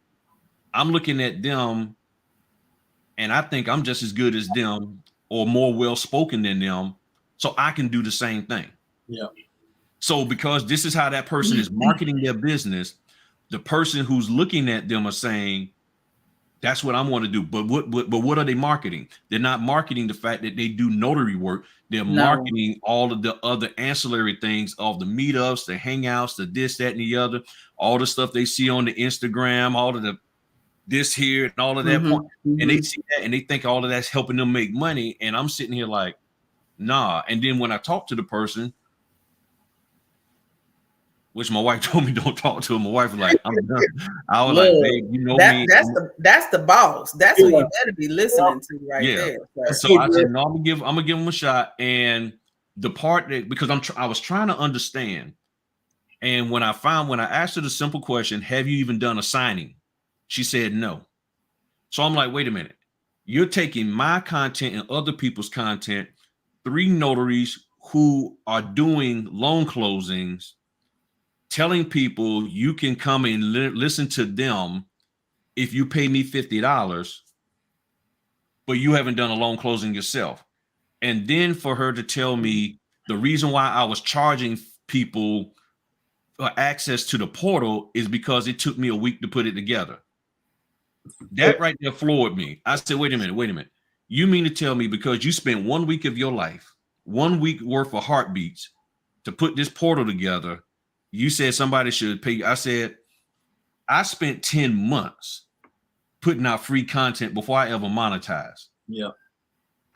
I'm looking at them and I think I'm just as good as them or more well-spoken than them, so I can do the same thing. Yeah. So because this is how that person is marketing their business, the person who's looking at them are saying, that's what I want to do. But what are they marketing? They're not marketing the fact that they do notary work. They're marketing all of the other ancillary things of the meetups, the hangouts, the this, that, and the other, all the stuff they see on the Instagram, all of the this here and all of that. And they see that and they think all of that's helping them make money. And I'm sitting here like, nah. And then when I talk to the person, which my wife told me don't talk to him. My wife was like, I'm done. I was like, babe, you know me. That's the boss. That's what you better be listening to right there. So I said, no, I'm gonna give him a shot. And the part that, because I was trying to understand. And when I asked her the simple question, have you even done a signing? She said no. So I'm like, wait a minute. You're taking my content and other people's content, 3 notaries who are doing loan closings, telling people you can come and listen to them if you pay me $50, but you haven't done a loan closing yourself. And then for her to tell me the reason why I was charging people for access to the portal is because it took me a week to put it together. That right there floored me. I said, wait a minute. You mean to tell me because you spent 1 week of your life, 1 week worth of heartbeats to put this portal together, you said somebody should pay? I said, I spent 10 months putting out free content before I ever monetized. Yeah.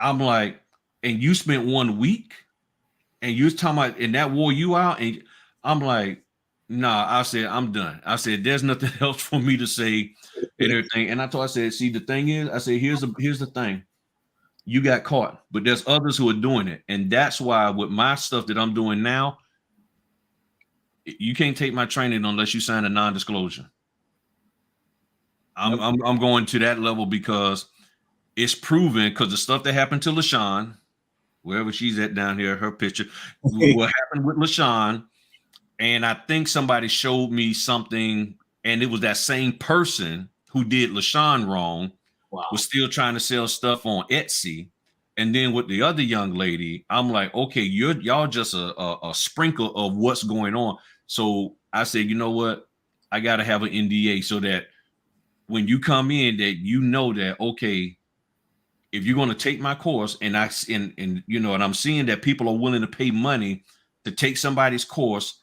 I'm like, and you spent 1 week and you was talking about, and that wore you out. And I'm like, nah, I said, I'm done. I said, there's nothing else for me to say and everything. And I said, see, the thing is, I said, here's the thing. You got caught, but there's others who are doing it. And that's why with my stuff that I'm doing now, you can't take my training unless you sign a non-disclosure. I'm going to that level because it's proven, because the stuff that happened to LaShawn, wherever she's at down here, her picture, what happened with LaShawn, and I think somebody showed me something, and it was that same person who did LaShawn wrong, was still trying to sell stuff on Etsy. And then with the other young lady, I'm like, okay, y'all just a sprinkle of what's going on. So I said, you know what? I got to have an NDA so that when you come in, that you know that, okay, if you're going to take my course, and I'm seeing that people are willing to pay money to take somebody's course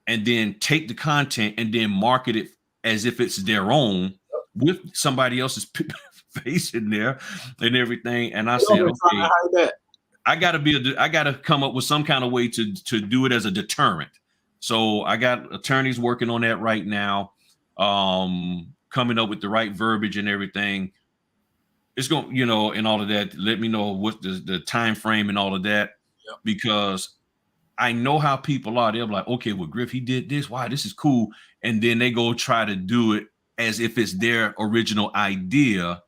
and then take the content and then market it as if it's their own with somebody else's face in there and everything. And I said, okay, I got to come up with some kind of way to do it as a deterrent. So I got attorneys working on that right now, coming up with the right verbiage and everything. It's going, and all of that. Let me know what the time frame and all of that, because I know how people are. They're like, okay, well, Griff, he did this. Wow, this is cool. And then they go try to do it as if it's their original idea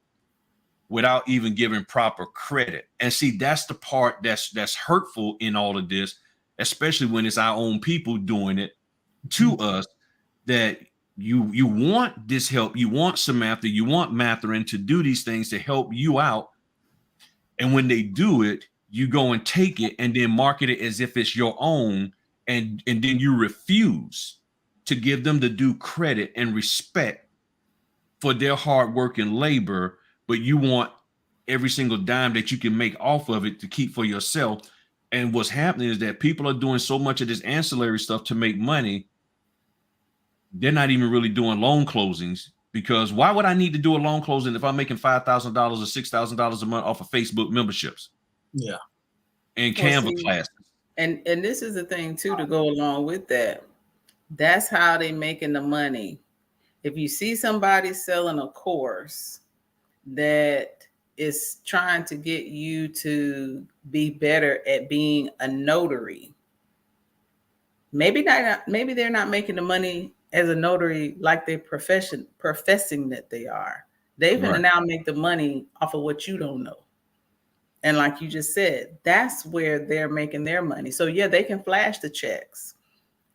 without even giving proper credit. And see, that's the part that's hurtful in all of this, especially when it's our own people doing it to us, that you want this help. You want Samantha, you want Matherin to do these things to help you out. And when they do it, you go and take it and then market it as if it's your own. And then you refuse to give them the due credit and respect for their hard work and labor, but you want every single dime that you can make off of it to keep for yourself. And what's happening is that people are doing so much of this ancillary stuff to make money. They're not even really doing loan closings, because why would I need to do a loan closing if I'm making $5,000 or $6,000 a month off of Facebook memberships? Yeah. And Canva classes. And this is the thing too, to go along with that. That's how they making the money. If you see somebody selling a course that is trying to get you to be better at being a notary, maybe they're not making the money as a notary like they're professing that they are. They're going to now make the money off of what you don't know. And like you just said, that's where they're making their money. So yeah, they can flash the checks.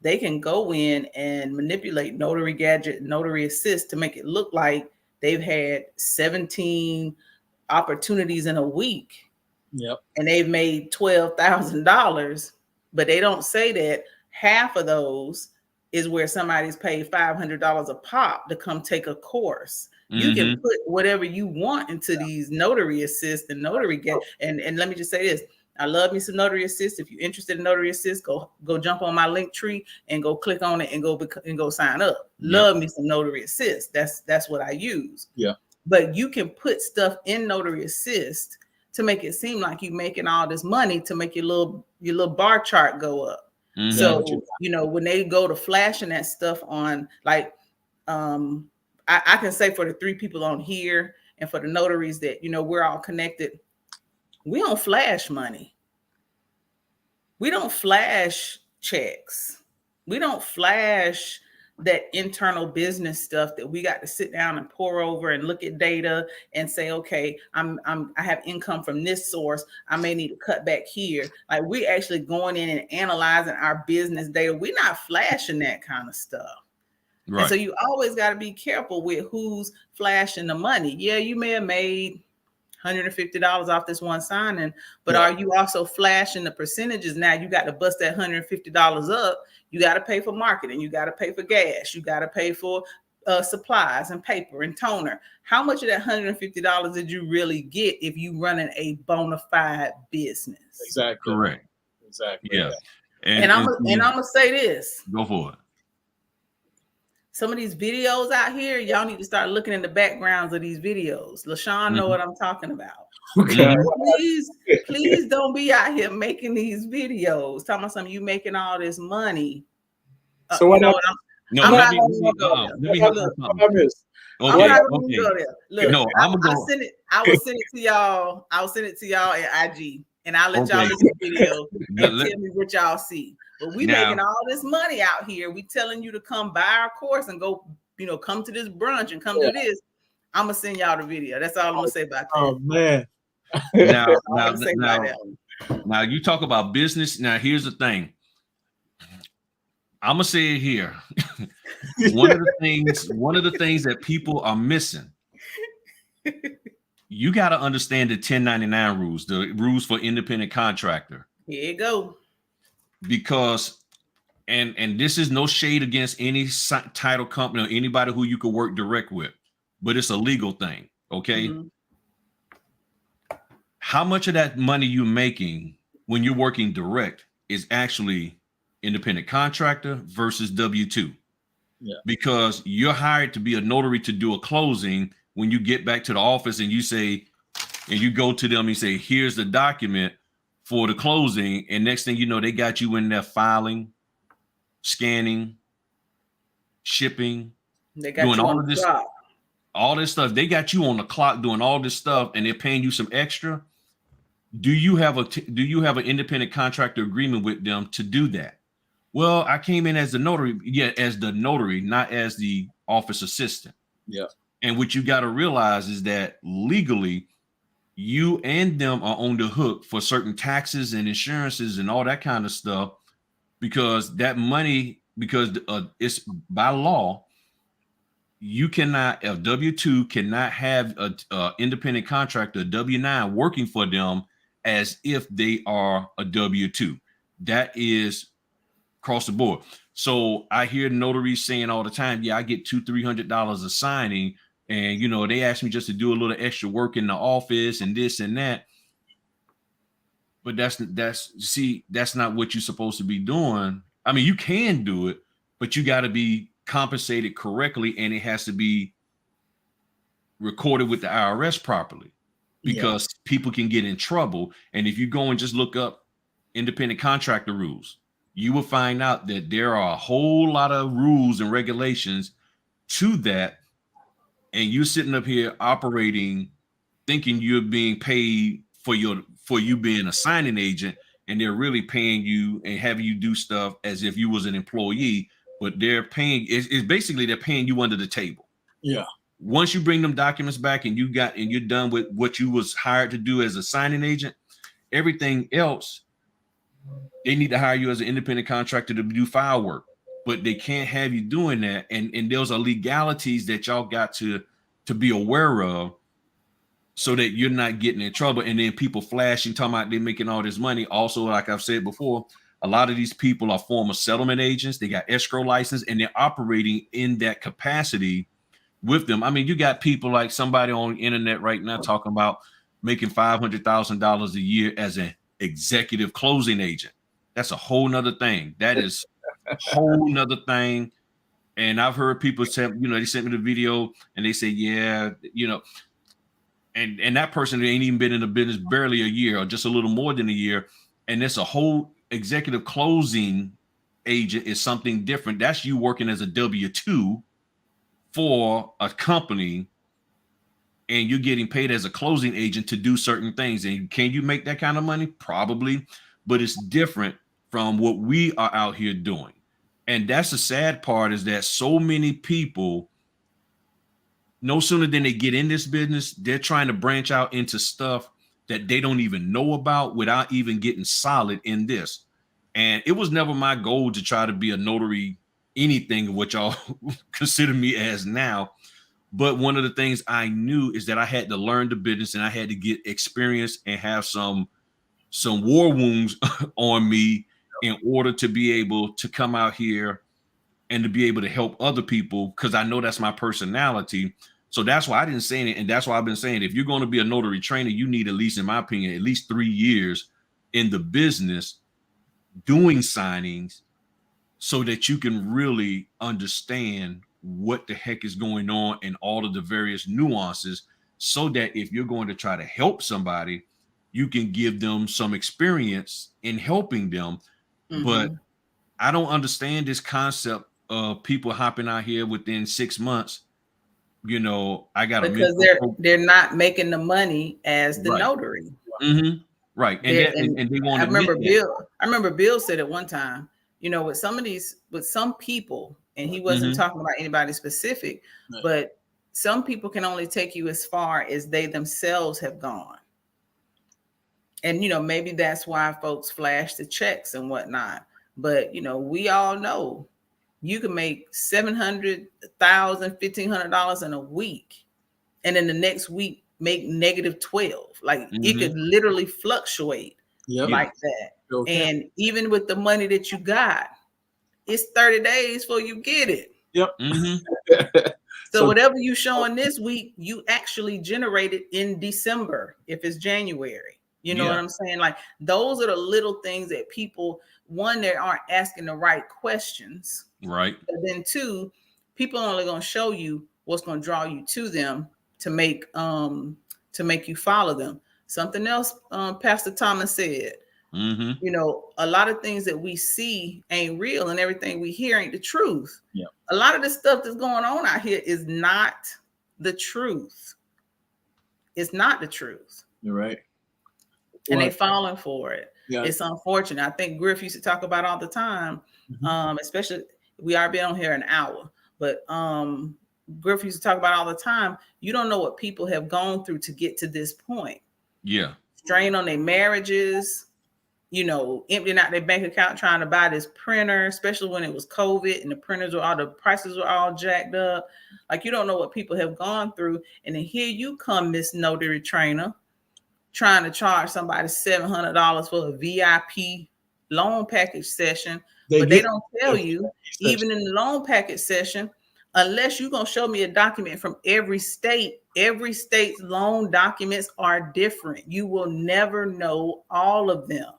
They can go in and manipulate Notary Gadget, Notary Assist to make it look like they've had 17 opportunities in a week. Yep. And they've made $12,000, but they don't say that half of those is where somebody's paid $500 a pop to come take a course. You can put whatever you want into these Notary Assist and Notary Get. And let me just say this. I love me some Notary Assist. If you're interested in Notary Assist, go jump on my link tree and go click on it and go sign up. Love me some Notary Assist. That's what I use. Yeah. But you can put stuff in Notary Assist to make it seem like you're making all this money to make your little bar chart go up. So, when they go to flashing that stuff on, like, I can say for the 3 people on here and for the notaries that, we're all connected, we don't flash money. We don't flash checks. We don't flash that internal business stuff that we got to sit down and pour over and look at data and say, okay, I have income from this source. I may need to cut back here. Like, we actually going in and analyzing our business data. We're not flashing that kind of stuff. Right. And so you always got to be careful with who's flashing the money. Yeah, you may have made $150 off this one signing, but are you also flashing the percentages? Now you got to bust that $150 up. You got to pay for marketing. You got to pay for gas. You got to pay for supplies and paper and toner. How much of that $150 did you really get if you running a bona fide business? Exactly. Correct. Exactly. Yeah. And I'm gonna say this. Go for it. Some of these videos out here, y'all need to start looking in the backgrounds of these videos. LaShawn know what I'm talking about. Okay. Please don't be out here making these videos. Talking about something, you making all this money. So what? Let me help you something. Okay. Look, no, I will send it to y'all. I'll send it to y'all at IG, and I'll let y'all listen to the video and tell me what y'all see. But we making all this money out here. We telling you to come buy our course and go, come to this brunch and come do this. I'm gonna send y'all the video. That's all I'm gonna say about that. Oh man. Now you talk about business. Now here's the thing. I'm gonna say it here. One of the things that people are missing. You got to understand the 1099 rules, the rules for independent contractor. Here you go. Because, and this is no shade against any title company or anybody who you could work direct with, but it's a legal thing. Okay. How much of that money you're making when you're working direct is actually independent contractor versus W-2? Yeah. Because you're hired to be a notary to do a closing. When you get back to the office and you say, and you go to them and you say, here's the document for the closing. And next thing you know, they got you in there filing, scanning, shipping, they got doing all of this, all this stuff. They got you on the clock doing all this stuff and they're paying you some extra. Do you have an independent contractor agreement with them to do that? Well, I came in as the notary, as the notary, not as the office assistant. Yeah. And what you got to realize is that legally, you and them are on the hook for certain taxes and insurances and all that kind of stuff, because that money, because it's by law, you cannot, a W-2 cannot have a independent contractor, a W-9 working for them as if they are a W-2. That is across the board. So I hear notaries saying all the time, yeah, I get $200-$300 a signing. And, they ask me just to do a little extra work in the office and this and that. But that's not what you're supposed to be doing. I mean, you can do it, but you got to be compensated correctly, and it has to be recorded with the IRS properly, because people can get in trouble. And if you go and just look up independent contractor rules, you will find out that there are a whole lot of rules and regulations to that. And you're sitting up here operating, thinking you're being paid for you being a signing agent, and they're really paying you and having you do stuff as if you was an employee. But they're paying, it's basically they're paying you under the table. Yeah. Once you bring them documents back and you're done with what you was hired to do as a signing agent, everything else, they need to hire you as an independent contractor to do file work. But they can't have you doing that. And those are legalities that y'all got to be aware of, so that you're not getting in trouble. And then people flashing, talking about they're making all this money. Also, like I've said before, a lot of these people are former settlement agents. They got escrow license, and they're operating in that capacity with them. I mean, you got people like somebody on the internet right now talking about making $500,000 a year as an executive closing agent. That's a whole nother thing. That is a whole nother thing. And I've heard people say, they sent me the video and they say, yeah, and that person ain't even been in the business barely a year, or just a little more than a year. And it's a whole executive closing agent is something different. That's you working as a W-2 for a company, and you're getting paid as a closing agent to do certain things. And can you make that kind of money? Probably, but it's different from what we are out here doing. And that's the sad part, is that so many people, no sooner than they get in this business, they're trying to branch out into stuff that they don't even know about without even getting solid in this. And it was never my goal to try to be a notary, anything of what y'all consider me as now. But one of the things I knew is that I had to learn the business, and I had to get experience and have some war wounds on me in order to be able to come out here and to be able to help other people, because I know that's my personality. So that's why I didn't say it. And that's why I've been saying, if you're going to be a notary trainer, you need, at least in my opinion, at least 3 years in the business doing signings, so that you can really understand what the heck is going on and all of the various nuances, so that if you're going to try to help somebody, you can give them some experience in helping them. Mm-hmm. But I don't understand this concept of people hopping out here within 6 months. I got because they're not making the money as the notary. Mm-hmm. Right. And they want to I remember Bill said at one time, with some people, and he wasn't talking about anybody specific, but some people can only take you as far as they themselves have gone. And, maybe that's why folks flash the checks and whatnot. But, we all know you can make $700,000, $1,500 in a week, and then the next week make negative 12. Like it could literally fluctuate like that. Okay. And even with the money that you got, it's 30 days before you get it. Yep. So whatever you showing this week, you actually generated in December, if it's January. You know what I'm saying? Like, those are the little things that people, one, they aren't asking the right questions. Right. But then two, people are only going to show you what's going to draw you to them to make you follow them. Something else Pastor Thomas said, a lot of things that we see ain't real, and everything we hear ain't the truth. Yeah. A lot of the stuff that's going on out here is not the truth. It's not the truth. You're right. and they falling for it. Yeah. It's unfortunate. I think Griff used to talk about all the time, especially we are being on here an hour, but Griff used to talk about all the time. You don't know what people have gone through to get to this point. Yeah. Strain on their marriages, emptying out their bank account trying to buy this printer, especially when it was COVID and the prices were all jacked up. Like, you don't know what people have gone through. And then here you come, Miss Notary Trainer, trying to charge somebody $700 for a VIP loan package session. But they don't tell you, even in the loan package session, unless you're going to show me a document from every state's loan documents are different. You will never know all of them.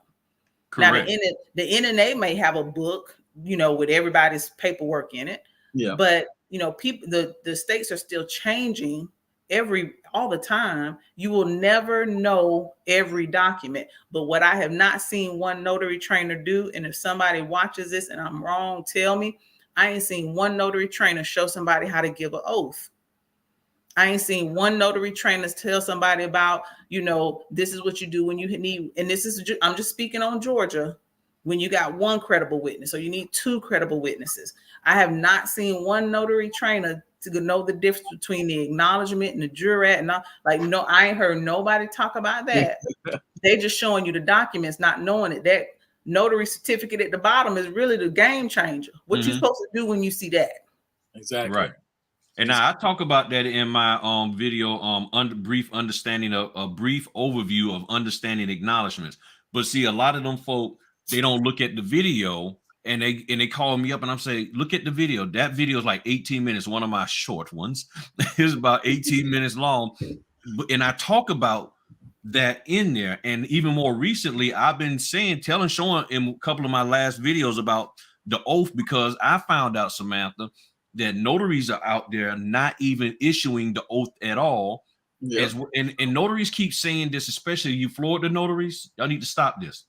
Correct. Now, the NNA may have a book, with everybody's paperwork in it. Yeah. But, people, the states are still changing all the time. You will never know every document. But what I have not seen one notary trainer do, and if somebody watches this and I'm wrong, tell me, I ain't seen one notary trainer show somebody how to give an oath. I ain't seen one notary trainer tell somebody about, this is what you do when you need, and I'm just speaking on Georgia, when you got one credible witness, or you need two credible witnesses. I have not seen one notary trainer to know the difference between the acknowledgement and the jurat. And I ain't heard nobody talk about that. They just showing you the documents, not knowing it. That notary certificate at the bottom is really the game changer. What you supposed to do when you see that? Exactly. Right. And now I talk about that in my video, brief understanding of a brief overview of understanding acknowledgments. But see, a lot of them folk, they don't look at the video, and they call me up and I'm saying, look at the video. That video is like 18 minutes. One of my short ones is about 18 minutes long. And I talk about that in there. And even more recently, I've been showing in a couple of my last videos about the oath, because I found out, Samantha, that notaries are out there not even issuing the oath at all. Yeah. And notaries keep saying this, especially you Florida notaries, y'all need to stop this.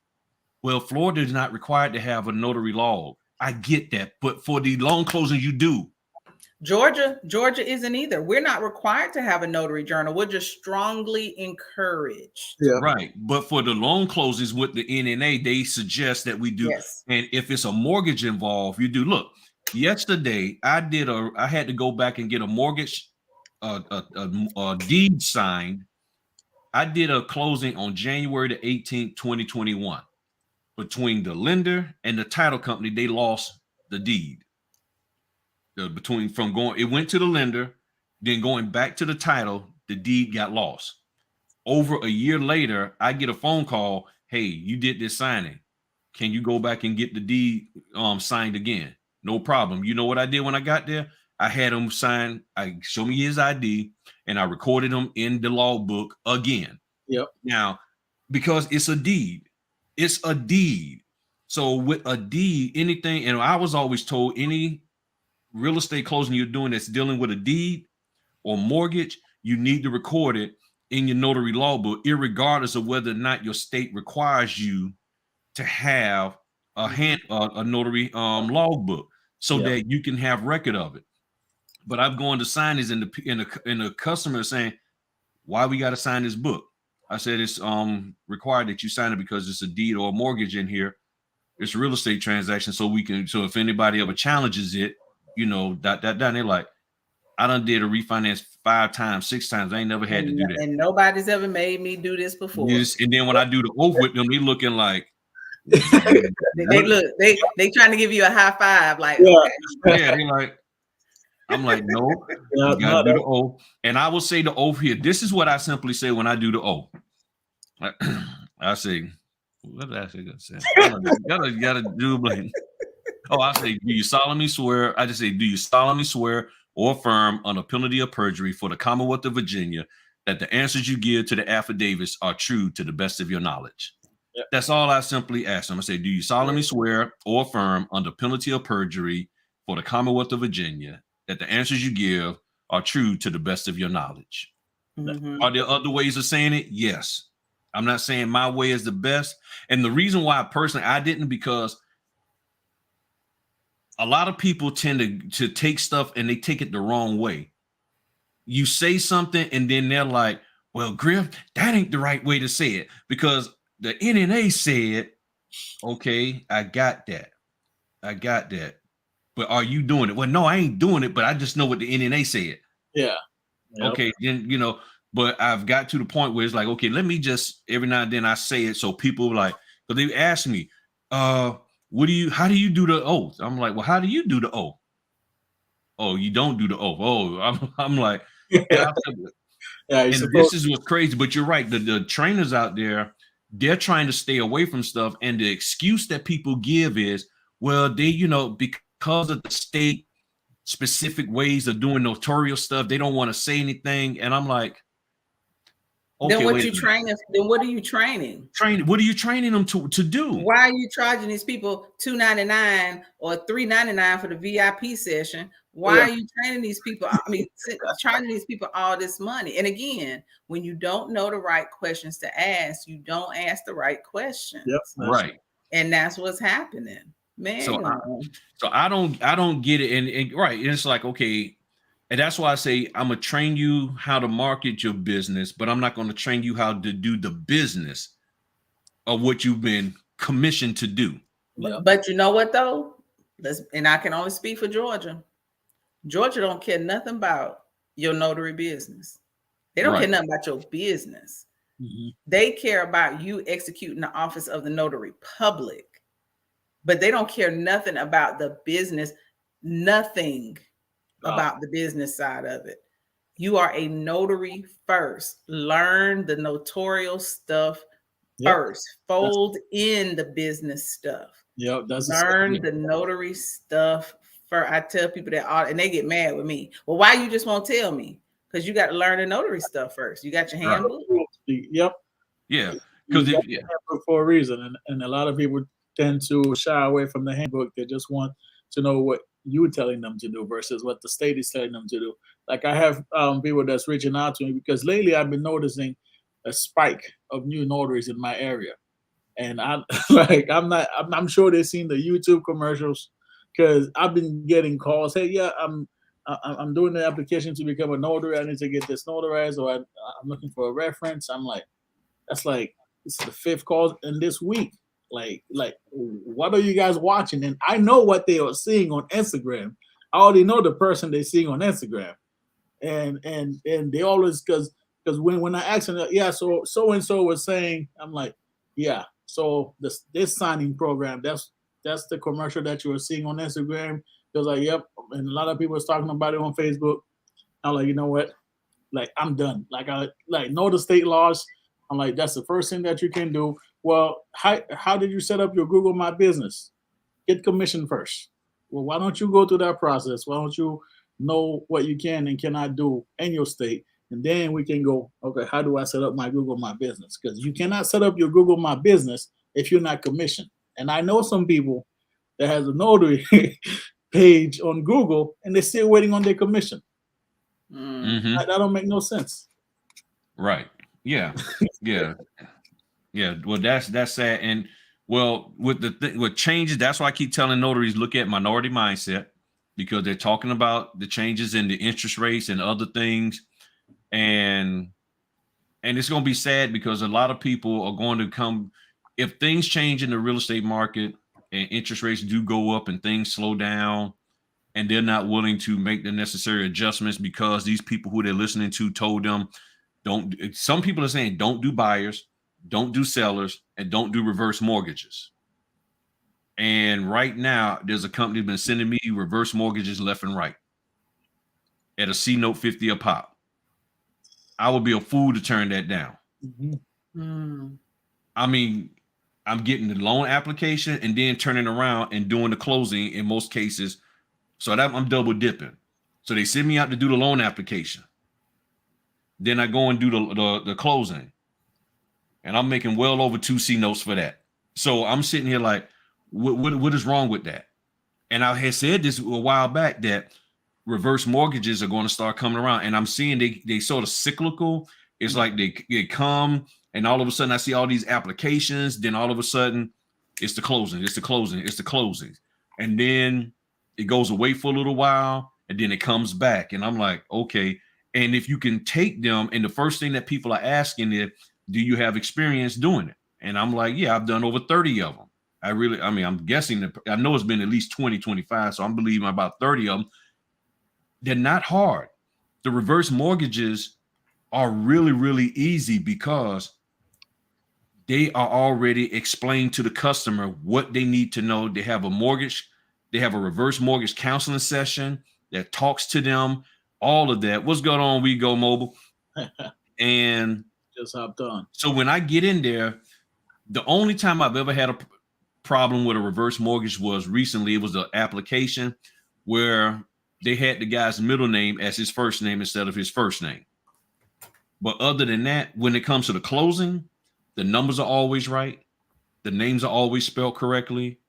Well, Florida is not required to have a notary log. I get that, but for the loan closing, you do. Georgia isn't either. We're not required to have a notary journal. We're just strongly encouraged. Yeah. Right. But for the loan closings with the NNA, they suggest that we do. Yes. And if it's a mortgage involved, you do. Look, yesterday I had to go back and get a mortgage, a deed signed. I did a closing on January the 18th, 2021. Between the lender and the title company, they lost the deed. It went to the lender, then going back to the title, the deed got lost. Over a year later, I get a phone call. Hey, you did this signing. Can you go back and get the deed signed again? No problem. You know what I did when I got there? I had him sign. I show me his ID, and I recorded him in the logbook again. Yep. Now, because it's a deed. It's a deed. So with a deed, anything, and I was always told any real estate closing you're doing that's dealing with a deed or mortgage, you need to record it in your notary logbook, irregardless of whether or not your state requires you to have a notary logbook, so that you can have record of it. But I'm going to sign this in the customer saying, why we got to sign this book? I said it's required that you sign it because it's a deed or a mortgage in here. It's a real estate transaction, so if anybody ever challenges it, they're like, I done did a refinance 5 times, 6 times. I ain't never had to do that. And nobody's ever made me do this before. Yes, and then when I do the oath with them, they looking like they trying to give you a high five, like yeah, they like. I'm like, no, you gotta do the oath. And I will say the oath here. This is what I simply say when I do the oath. I say, what did I say? You gotta do like, I say, do you solemnly swear? I just say, do you solemnly swear or affirm on the penalty of perjury for the Commonwealth of Virginia that the answers you give to the affidavits are true to the best of your knowledge? Yep. That's all I simply ask them. I say, do you solemnly swear or affirm under penalty of perjury for the Commonwealth of Virginia that the answers you give are true to the best of your knowledge? Mm-hmm. Are there other ways of saying it? Yes. I'm not saying my way is the best. And the reason why personally I didn't, because a lot of people tend to take stuff and they take it the wrong way. You say something and then they're like, well, Griff, that ain't the right way to say it. Because the NNA said, okay, I got that. But are you doing it? Well, no, I ain't doing it, but I just know what the NNA said. Yeah. Yep. Okay, then, but I've got to the point where it's like, okay, let me just every now and then I say it so people like, but they ask me, how do you do the oath? I'm like, well, how do you do the oath? Oh, you don't do the oath. Oh, I'm like, and this is what's crazy, but you're right. The trainers out there, they're trying to stay away from stuff, and the excuse that people give is, well, they, because of the state specific ways of doing notarial stuff, they don't want to say anything. And I'm like, okay, then what you training? Then what are you training? What are you training them to do? Why are you charging these people $299 or $399 for the VIP session? Why are you training these people? I mean, charging these people all this money. And again, when you don't know the right questions to ask, you don't ask the right questions. Yep, right. And that's what's happening, man. So I don't get it. And right. And it's like, okay. And that's why I say I'm going to train you how to market your business, but I'm not going to train you how to do the business of what you've been commissioned to do. But you know what, though? And I can only speak for Georgia. Georgia don't care nothing about your notary business. They don't care nothing about your business. Mm-hmm. They care about you executing the office of the notary public, but they don't care nothing about the business, nothing about the business side of it. You are a notary first. Learn the notarial stuff first. Fold in the business stuff. Learn the notary stuff first. I tell people that, and they get mad with me. Well, why you just won't tell me? Because you got to learn the notary stuff first. You got your handbook. Yep. Yeah. Because for a reason, and a lot of people tend to shy away from the handbook. They just want to know what you're telling them to do versus what the state is telling them to do. Like I have people that's reaching out to me because lately I've been noticing a spike of new notaries in my area, and I'm sure they've seen the YouTube commercials because I've been getting calls. Hey, yeah, I'm doing the application to become a notary. I need to get this notarized, or I'm looking for a reference. I'm like, it's the 5th call in this week. Like, what are you guys watching? And I know what they are seeing on Instagram. I already know the person they're seeing on Instagram, and they always because when I ask them, so and so was saying, I'm like, yeah. So this signing program, that's the commercial that you were seeing on Instagram. Because like, yep, and a lot of people was talking about it on Facebook. I'm like, you know what? Like, I'm done. Like, I know the state laws. I'm like, that's the first thing that you can do. Well, how did you set up your Google My Business? Get commission first. Well, why don't you go through that process? Why don't you know what you can and cannot do in your state? And then we can go, okay, how do I set up my Google My Business? Because you cannot set up your Google My Business if you're not commissioned. And I know some people that has a notary page on Google and they're still waiting on their commission. Mm-hmm. That don't make no sense. Right. Yeah. Yeah. Yeah. Well, that's sad. And well, with changes, that's why I keep telling notaries, look at minority mindset, because they're talking about the changes in the interest rates and other things. And it's going to be sad because a lot of people are going to come, if things change in the real estate market and interest rates do go up and things slow down, and they're not willing to make the necessary adjustments because these people who they're listening to told them, some people are saying, don't do buyers, don't do sellers, and don't do reverse mortgages. And right now, there's a company that's been sending me reverse mortgages left and right at a C note 50 a pop. I would be a fool to turn that down. Mm-hmm. I mean, I'm getting the loan application and then turning around and doing the closing in most cases. So that I'm double dipping. So they send me out to do the loan application. Then I go and do the closing. And I'm making well over 2 C notes for that. So I'm sitting here like, what is wrong with that? And I had said this a while back that reverse mortgages are going to start coming around. And I'm seeing they sort of cyclical. It's like they come and all of a sudden I see all these applications. Then all of a sudden it's the closing, it's the closing, it's the closing. And then it goes away for a little while and then it comes back. And I'm like, okay. And if you can take them, and the first thing that people are asking is, do you have experience doing it? And I'm like, yeah, I've done over 30 of them. I'm guessing that I know it's been at least 20, 25. So I'm believing about 30 of them. They're not hard. The reverse mortgages are really, really easy because they are already explained to the customer what they need to know. They have a mortgage, they have a reverse mortgage counseling session that talks to them, all of that. What's going on? We go mobile. And just hopped on. So when I get in there, the only time I've ever had a problem with a reverse mortgage was recently. It was an application where they had the guy's middle name as his first name instead of his first name. But other than that, when it comes to the closing, the numbers are always right. The names are always spelled correctly.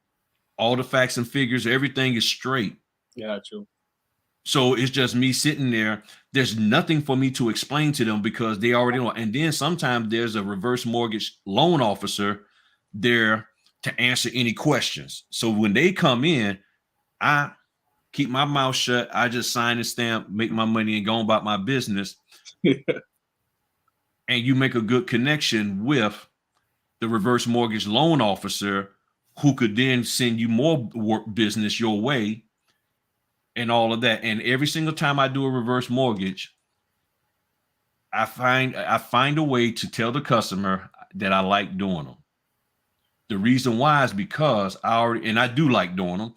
All the facts and figures, everything is straight. Yeah, true. So it's just me sitting there. There's nothing for me to explain to them because they already know. And then sometimes there's a reverse mortgage loan officer there to answer any questions. So when they come in, I keep my mouth shut. I just sign and stamp, make my money, and go about my business. And you make a good connection with the reverse mortgage loan officer who could then send you more work business your way and all of that. And every single time I do a reverse mortgage, I find a way to tell the customer that I like doing them. The reason why is because I do like doing them,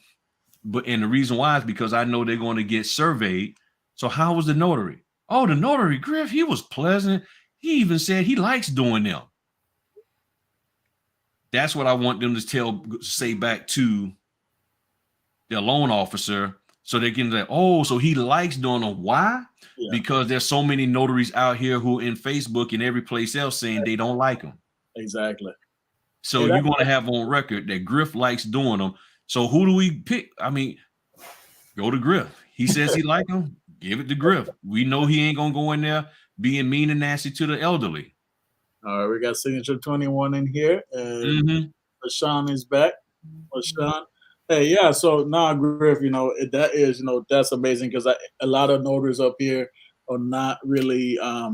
and the reason why is because I know they're going to get surveyed. So how was the notary? Oh, the notary, Griff, he was pleasant. He even said he likes doing them. That's what I want them to say back to their loan officer, so they can say, oh, so he likes doing them. Why? Yeah. Because there's so many notaries out here who in Facebook and every place else saying they don't like them. Exactly. So you're going to have on record that Griff likes doing them. So who do we pick? I mean, go to Griff. He says he like them. Give it to Griff. We know he ain't going to go in there being mean and nasty to the elderly. All right, we got signature 21 in here. And LaShawn is back. LaShawn. Hey, yeah, so now, Griff, that's amazing because a lot of notaries up here are not really a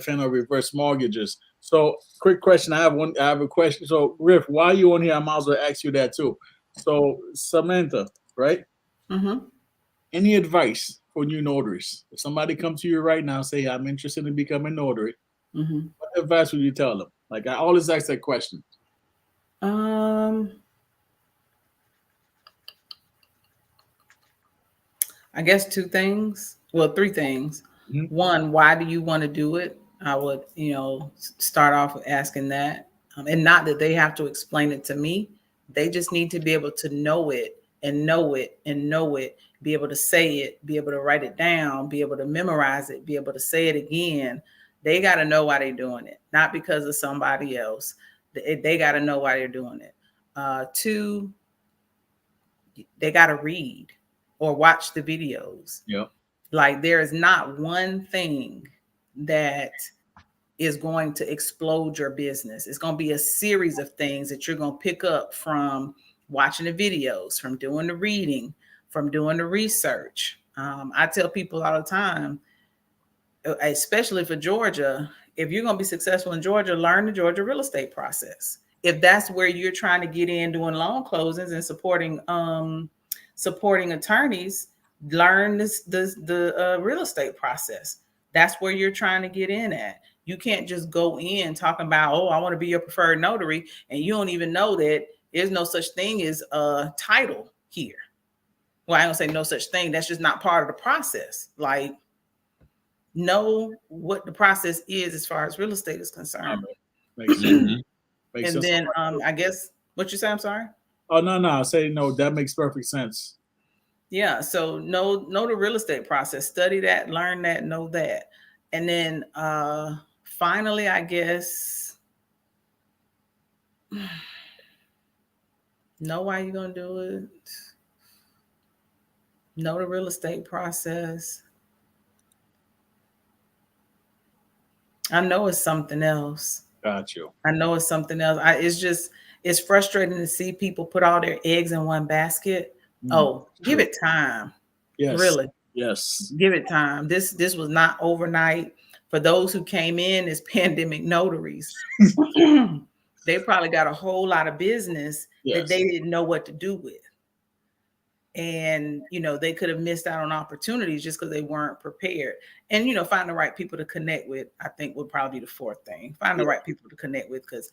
fan of reverse mortgages. So, quick question. I have a question. So, Griff, while you on here, I might as well ask you that too. So, Samantha, right? Mm-hmm. Any advice for new notaries? If somebody comes to you right now and say, I'm interested in becoming a notary, what advice would you tell them? Like, I always ask that question. I guess three things. Mm-hmm. One, why do you want to do it? I would, start off with asking that. And not that they have to explain it to me. They just need to be able to know it and know it and know it, be able to say it, be able to write it down, be able to memorize it, be able to say it again. They got to know why they're doing it, not because of somebody else. They got to know why they're doing it. Two, they got to read or watch the videos. Yeah. Like there is not one thing that is going to explode your business. It's going to be a series of things that you're going to pick up from watching the videos, from doing the reading, from doing the research. I tell people all the time, especially for Georgia, if you're going to be successful in Georgia, learn the Georgia real estate process. If that's where you're trying to get in doing loan closings and supporting attorneys, learn the real estate process. That's where you're trying to get in at. You can't just go in talking about, oh, I want to be your preferred notary, and you don't even know that there's no such thing as a title here. Well, I don't say no such thing. That's just not part of the process. Like, know what the process is as far as real estate is concerned. Makes sense. And then I guess what you say, I'm sorry? Oh, no. I say no, that makes perfect sense. Yeah. So know the real estate process, study that, learn that, know that. And then finally, I guess know why you're gonna do it. Know the real estate process. I know it's something else. Got you. I know it's something else. It's frustrating to see people put all their eggs in one basket. Oh, give it time. Yes. Really. Yes. Give it time. This was not overnight. for those who came in as pandemic notaries, they probably got a whole lot of business that they didn't know what to do with. And, they could have missed out on opportunities just because they weren't prepared. And, find the right people to connect with, I think would probably be the fourth thing. Find the right people to connect with, because,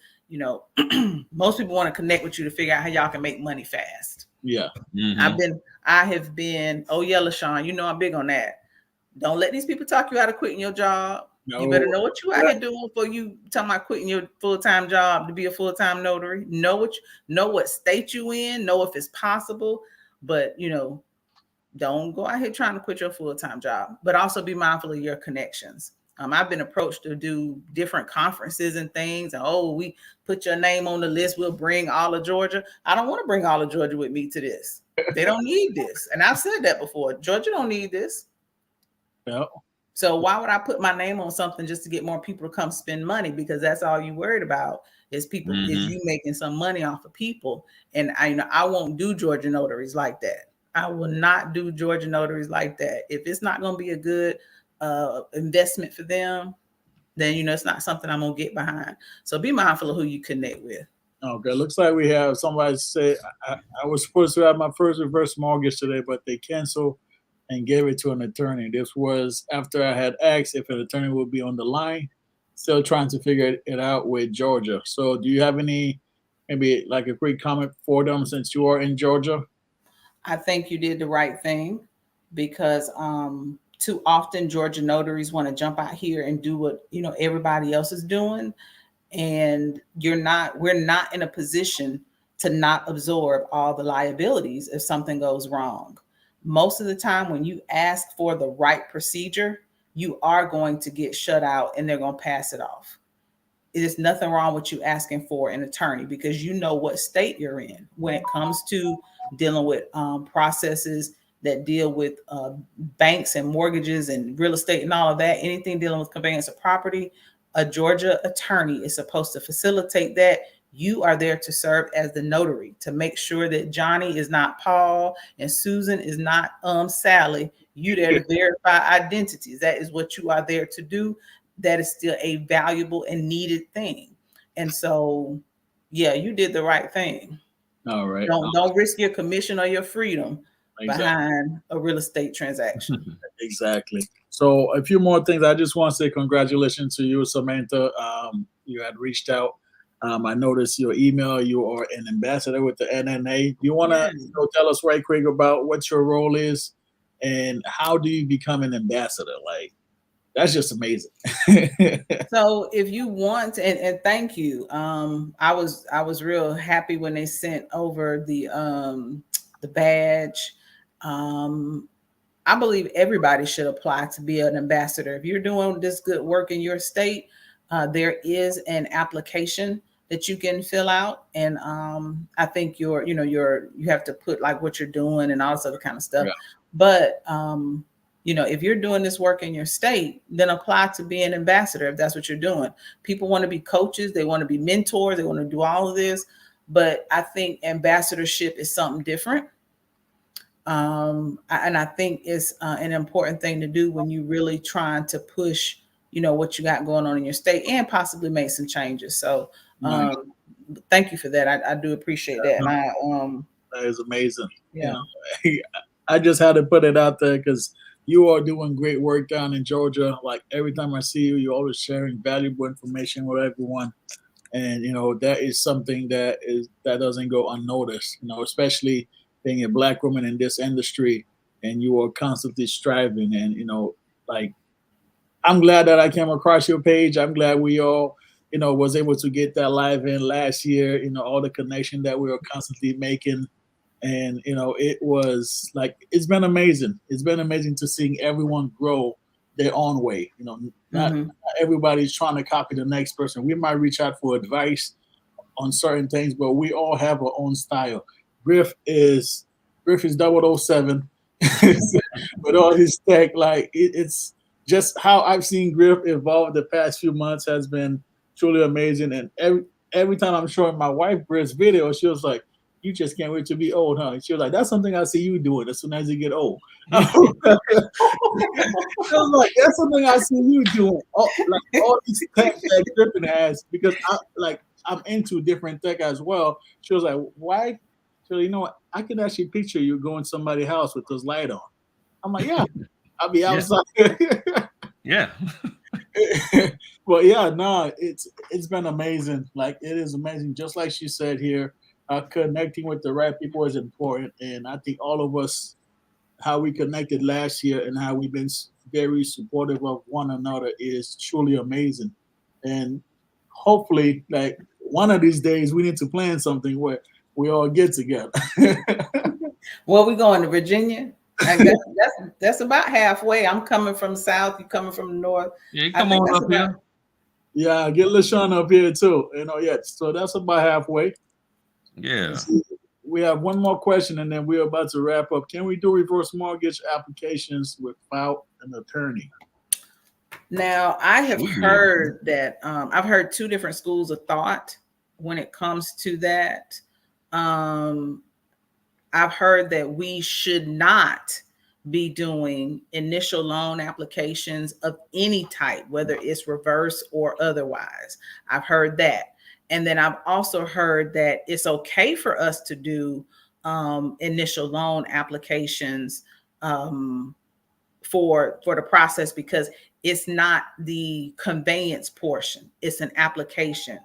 most people want to connect with you to figure out how y'all can make money fast. Yeah. Mm-hmm. I have been, oh yeah, LaShawn, I'm big on that. Don't let these people talk you out of quitting your job. No. You better know what you out here doing before you talking about quitting your full-time job to be a full-time notary. Know what state you in, know if it's possible. But, don't go out here trying to quit your full-time job, but also be mindful of your connections. I've been approached to do different conferences and things. And, we put your name on the list. We'll bring all of Georgia. I don't want to bring all of Georgia with me to this. They don't need this. And I've said that before. Georgia don't need this. No. So why would I put my name on something just to get more people to come spend money? Because that's all you worried about is people, is you making some money off of people. And I won't do Georgia notaries like that. I will not do Georgia notaries like that. If it's not going to be a good investment for them, then, it's not something I'm going to get behind. So be mindful of who you connect with. Okay, looks like we have somebody say, I was supposed to have my first reverse mortgage today, but they canceled and gave it to an attorney. This was after I had asked if an attorney would be on the line, still trying to figure it out with Georgia. So do you have maybe like a quick comment for them since you are in Georgia? I think you did the right thing, because too often Georgia notaries want to jump out here and do what, everybody else is doing. And we're not in a position to not absorb all the liabilities if something goes wrong. Most of the time when you ask for the right procedure, you are going to get shut out and they're going to pass it off. There's nothing wrong with you asking for an attorney, because you know what state you're in when it comes to dealing with processes that deal with banks and mortgages and real estate and all of that. Anything dealing with conveyance of property, a Georgia attorney is supposed to facilitate that. You are there to serve as the notary to make sure that Johnny is not Paul and Susan is not Sally. You there to verify identities. That is what you are there to do. That is still a valuable and needed thing. And so, yeah, you did the right thing. All right. Don't risk your commission or your freedom behind a real estate transaction. Exactly. So a few more things. I just want to say congratulations to you, Samantha. You had reached out. I noticed your email. You are an ambassador with the NNA. You want to tell us right quick about what your role is and how do you become an ambassador? Like, that's just amazing. So if you want, and thank you. I was real happy when they sent over the badge. I believe everybody should apply to be an ambassador. If you're doing this good work in your state, there is an application that you can fill out. And I think you have to put like what you're doing and all this other kind of stuff. Yeah. But if you're doing this work in your state, then apply to be an ambassador if that's what you're doing. People want to be coaches, they want to be mentors, they want to do all of this. But I think ambassadorship is something different. And I think it's an important thing to do when you're really trying to push, what you got going on in your state and possibly make some changes. So thank you for that. I do appreciate that. And that is amazing. Yeah. I just had to put it out there because you are doing great work down in Georgia. Like every time I see you, you're always sharing valuable information with everyone. And, that is something that doesn't go unnoticed, especially being a Black woman in this industry, and you are constantly striving. And, I'm glad that I came across your page. I'm glad we all, was able to get that live in last year, all the connection that we were constantly making. And, it was like, it's been amazing. It's been amazing to seeing everyone grow their own way. Not everybody's trying to copy the next person. We might reach out for advice on certain things, but we all have our own style. Griff is 007 with all his tech. Like it's just how I've seen Griff evolve the past few months has been truly amazing. And every time I'm showing my wife Griff's video, she was like, you just can't wait to be old, huh? And she was like, that's something I see you doing as soon as you get old. I was like, that's something I see you doing. All these tech that Griffin has, because I'm into different tech as well. She was like, why? So you know what? I can actually picture you going to somebody's house with this light on. I'm like, yeah, I'll be outside. Yeah. But yeah, no, it's been amazing. Like it is amazing. Just like she said here, connecting with the right people is important, and I think all of us, how we connected last year and how we've been very supportive of one another is truly amazing. And hopefully, like one of these days, we need to plan something where we all get together. Well, we going to Virginia. I guess that's about halfway. I'm coming from south. You coming from the north. Yeah, come on up here. Yeah, get LaShawn up here too. Yeah. So that's about halfway. Yeah. We have one more question, and then we're about to wrap up. Can we do reverse mortgage applications without an attorney? Now, I have heard that I've heard two different schools of thought when it comes to that. I've heard that we should not be doing initial loan applications of any type, whether it's reverse or otherwise. I've heard that. And then I've also heard that it's okay for us to do initial loan applications for the process, because it's not the conveyance portion, it's an application.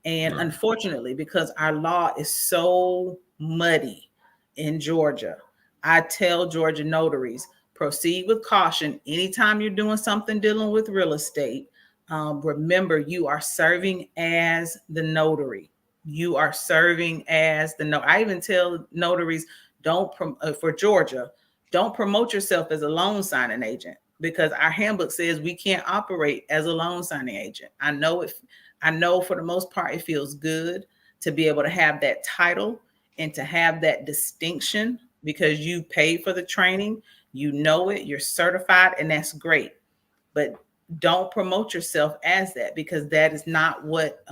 And Right. Unfortunately, because our law is so muddy in Georgia, I tell Georgia notaries, proceed with caution. Anytime you're doing something dealing with real estate, remember you are serving as the notary. You are serving as the notary. I even tell notaries, for Georgia, don't promote yourself as a loan signing agent, because our handbook says we can't operate as a loan signing agent. I know for the most part it feels good to be able to have that title and to have that distinction, because you paid for the training, you know it, you're certified, and that's great. But don't promote yourself as that, because that is not what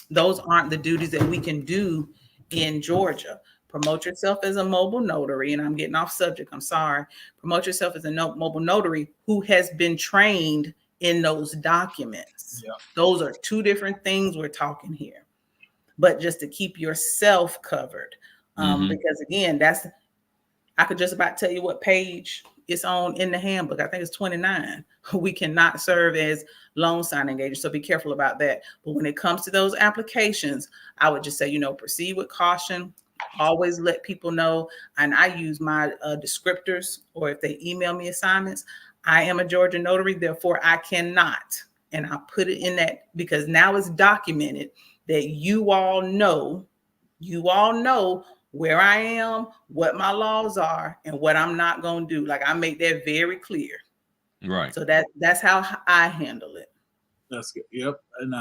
those aren't the duties that we can do in Georgia. Promote yourself as a mobile notary, and I'm getting off subject, I'm sorry. Promote yourself as a mobile notary who has been trained in those documents. Yeah. Those are two different things we're talking here. But just to keep yourself covered, because again, I could just about tell you what page it's on in the handbook. I think it's 29. We cannot serve as loan signing agents, so be careful about that. But when it comes to those applications, I would just say, proceed with caution. Always let people know, and I use my descriptors, or if they email me assignments, I am a Georgia notary, therefore I cannot. And I put it in that because now it's documented that you all know where I am, what my laws are, and what I'm not going to do. Like, I make that very clear. Right. So that's how I handle it. That's good. Yep. And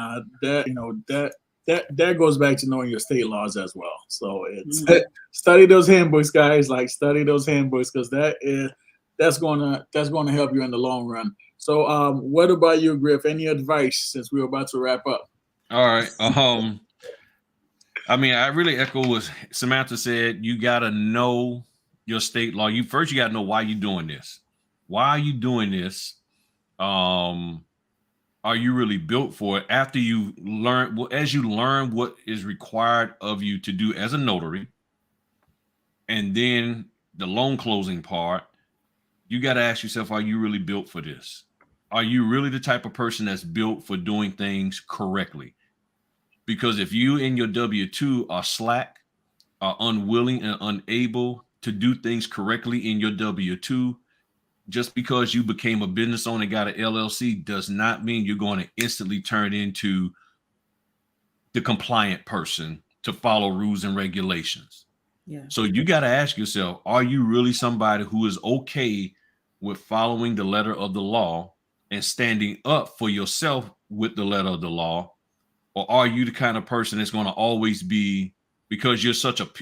that goes back to knowing your state laws as well. So it's study those handbooks, guys. Like, study those handbooks, because that's going to help you in the long run. So what about you, Griff? Any advice, since we're about to wrap up? All right. I mean, I really echo what Samantha said. You got to know your state law. You got to know why you're doing this. Why are you doing this? Are you really built for it? After you learn, as you learn what is required of you to do as a notary, and then the loan closing part, you got to ask yourself, are you really built for this? Are you really the type of person that's built for doing things correctly? Because if you in your W-2 are slack, are unwilling and unable to do things correctly in your W-2, just because you became a business owner and got an LLC does not mean you're going to instantly turn into the compliant person to follow rules and regulations. Yeah. So you got to ask yourself, are you really somebody who is okay with following the letter of the law and standing up for yourself with the letter of the law? Or are you the kind of person that's going to always be, because you're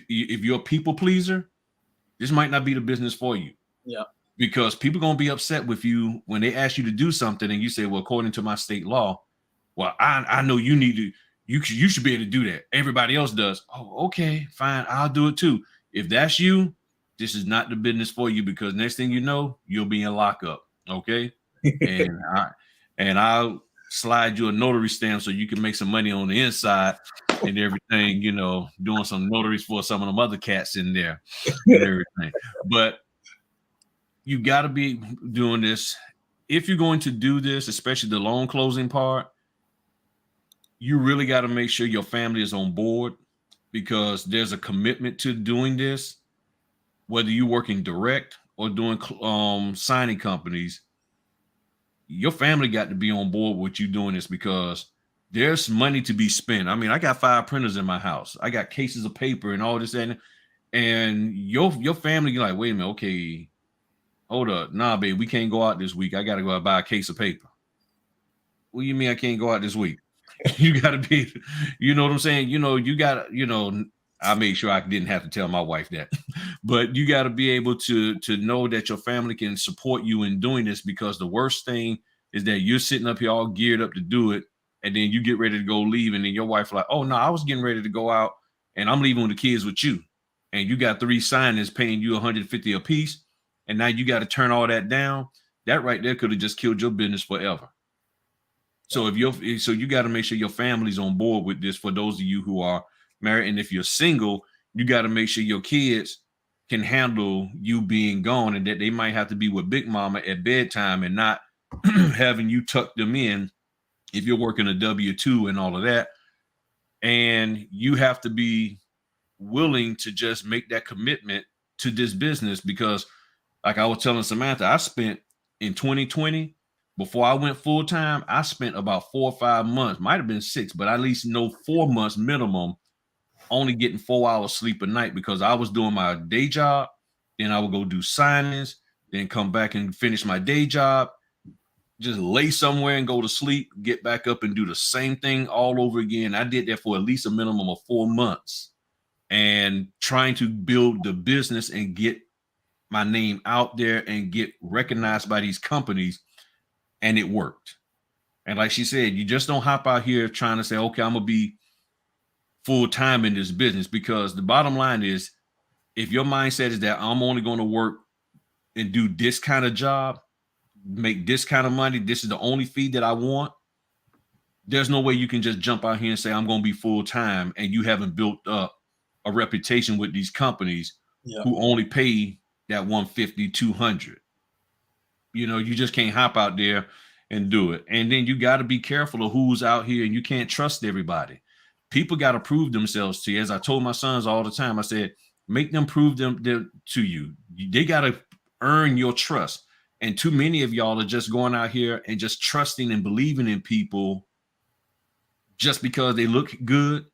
if you're a people pleaser, this might not be the business for you. Yeah. Because people are going to be upset with you when they ask you to do something and you say, well, according to my state law, well, I know you need to, You should be able to do that. Everybody else does. Oh, okay, fine. I'll do it too. If that's you, this is not the business for you, because next thing you know, you'll be in lockup. Okay. and I'll slide you a notary stamp so you can make some money on the inside and everything, doing some notaries for some of them other cats in there and everything. But you got to be doing this. If you're going to do this, especially the loan closing part, you really got to make sure your family is on board, because there's a commitment to doing this, whether you're working direct or doing signing companies. Your family got to be on board with you doing this, because there's money to be spent. I mean, I got 5 printers in my house. I got cases of paper and all this, and your family, you're like, wait a minute, okay, hold up. Nah, babe, we can't go out this week. I got to go out and buy a case of paper. What do you mean I can't go out this week? You got to be, you know what I'm saying? You got to, I made sure I didn't have to tell my wife that, but you got to be able to know that your family can support you in doing this, because the worst thing is that you're sitting up here all geared up to do it, and then you get ready to go leave, and then your wife like, oh no, I was getting ready to go out and I'm leaving with the kids with you, and you got 3 signers paying you $150 a piece, and now you got to turn all that down. That right there could have just killed your business forever. So you got to make sure your family's on board with this, for those of you who are married. And if you're single, you got to make sure your kids can handle you being gone, and that they might have to be with Big Mama at bedtime and not having you tuck them in if you're working a W-2 and all of that. And you have to be willing to just make that commitment to this business, because like I was telling Samantha, I spent in 2020, before I went full time, I spent about 4 or 5 months, might have been 6, but I at least know 4 months minimum, only getting 4 hours sleep a night, because I was doing my day job. Then I would go do signings, then come back and finish my day job, just lay somewhere and go to sleep, get back up and do the same thing all over again. I did that for at least a minimum of 4 months, and trying to build the business and get my name out there and get recognized by these companies. And it worked. And like she said, you just don't hop out here trying to say, okay, I'm going to be full time in this business, because the bottom line is, if your mindset is that I'm only going to work and do this kind of job, make this kind of money, this is the only fee that I want, there's no way you can just jump out here and say, I'm going to be full time, and you haven't built up a reputation with these companies who only pay that 150, 200. You just can't hop out there and do it. And then you got to be careful of who's out here, and you can't trust everybody. People got to prove themselves to you. As I told my sons all the time, I said, make them prove them to you. They got to earn your trust. And too many of y'all are just going out here and just trusting and believing in people just because they look good.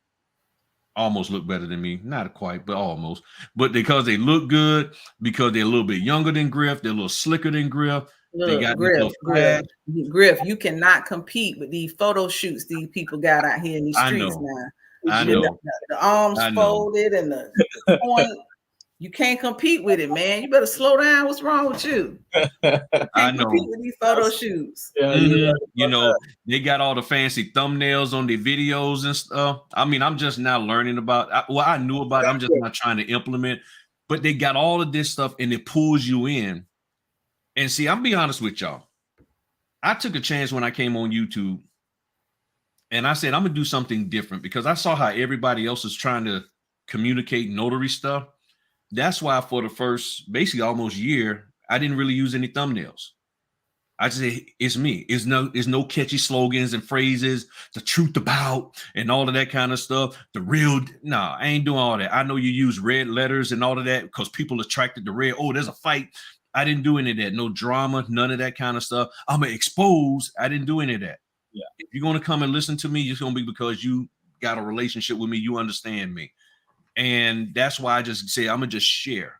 Almost look better than me. Not quite, but almost. But because they look good, because they're a little bit younger than Griff, they're a little slicker than Griff. Look, they got Griff, you cannot compete with these photo shoots these people got out here in these streets now. I know. The arms folded and the point. You can't compete with it, man. You better slow down. What's wrong with you? I know. Compete with these photo shoots. They got all the fancy thumbnails on their videos and stuff. I mean, I'm just now learning about. I knew about it. I'm just not trying to implement. But they got all of this stuff, and it pulls you in. And see, I'm be honest with y'all. I took a chance when I came on YouTube, and I said I'm gonna do something different, because I saw how everybody else is trying to communicate notary stuff. That's why for the first basically almost year, I didn't really use any thumbnails. I just say, it's me. There's no catchy slogans and phrases, the truth about, and all of that kind of stuff. The real, I ain't doing all that. I know you use red letters and all of that because people attracted to red. Oh, there's a fight. I didn't do any of that. No drama, none of that kind of stuff. I'm going to expose. I didn't do any of that. Yeah. If you're going to come and listen to me, it's going to be because you got a relationship with me. You understand me. And that's why I just say, I'm going to just share.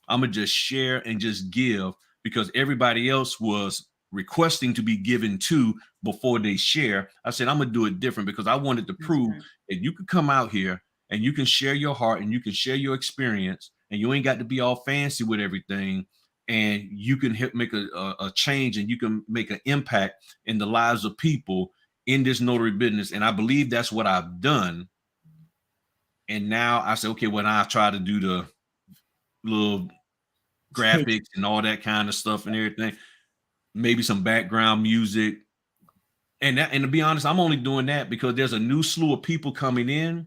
I'm going to just share and just give, because everybody else was requesting to be given to before they share. I said, I'm going to do it different, because I wanted to prove that you could come out here and you can share your heart and you can share your experience, and you ain't got to be all fancy with everything. And you can help make a change, and you can make an impact in the lives of people in this notary business. And I believe that's what I've done. And now I say, okay, well, now I try to do the little graphics and all that kind of stuff and everything. Maybe some background music. And to be honest, I'm only doing that because there's a new slew of people coming in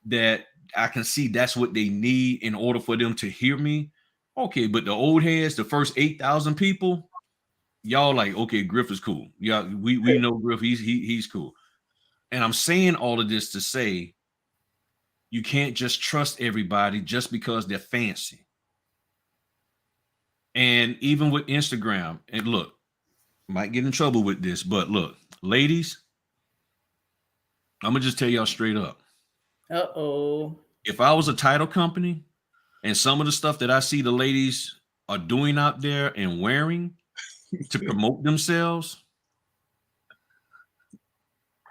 that I can see that's what they need in order for them to hear me. Okay, but the old heads, the first 8,000 people, y'all like, okay, Griff is cool. Yeah, we know Griff, he's cool. And I'm saying all of this to say you can't just trust everybody just because they're fancy. And even with Instagram, and look, might get in trouble with this, but look, ladies, I'm gonna just tell y'all straight up. Uh-oh. If I was a title company and some of the stuff that I see the ladies are doing out there and wearing to promote themselves,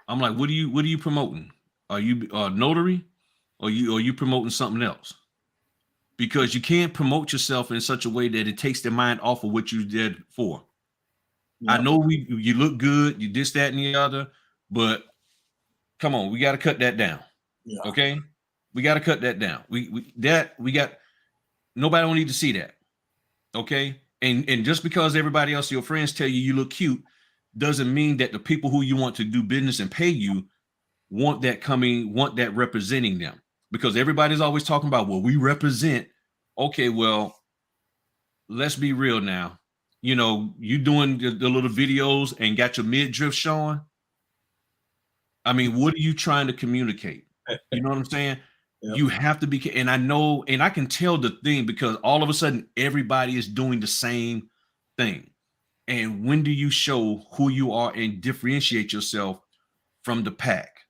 I'm like, what are you promoting? Are you a notary? Or are you promoting something else? Because you can't promote yourself in such a way that it takes their mind off of what you did for. Yep. I know you look good, you this, that, and the other, but come on, we got to cut that down. Yeah. Okay, we got to cut that down. Nobody don't need to see that. Okay, and just because everybody else, your friends, tell you look cute, doesn't mean that the people who you want to do business and pay you want that representing them. Because everybody's always talking about, well, we represent. Okay, well, let's be real now. You know, you doing the little videos and got your midriff showing. I mean, what are you trying to communicate? You know what I'm saying? Yep. You have to be, and I know, and I can tell the thing because all of a sudden everybody is doing the same thing. And when do you show who you are and differentiate yourself from the pack?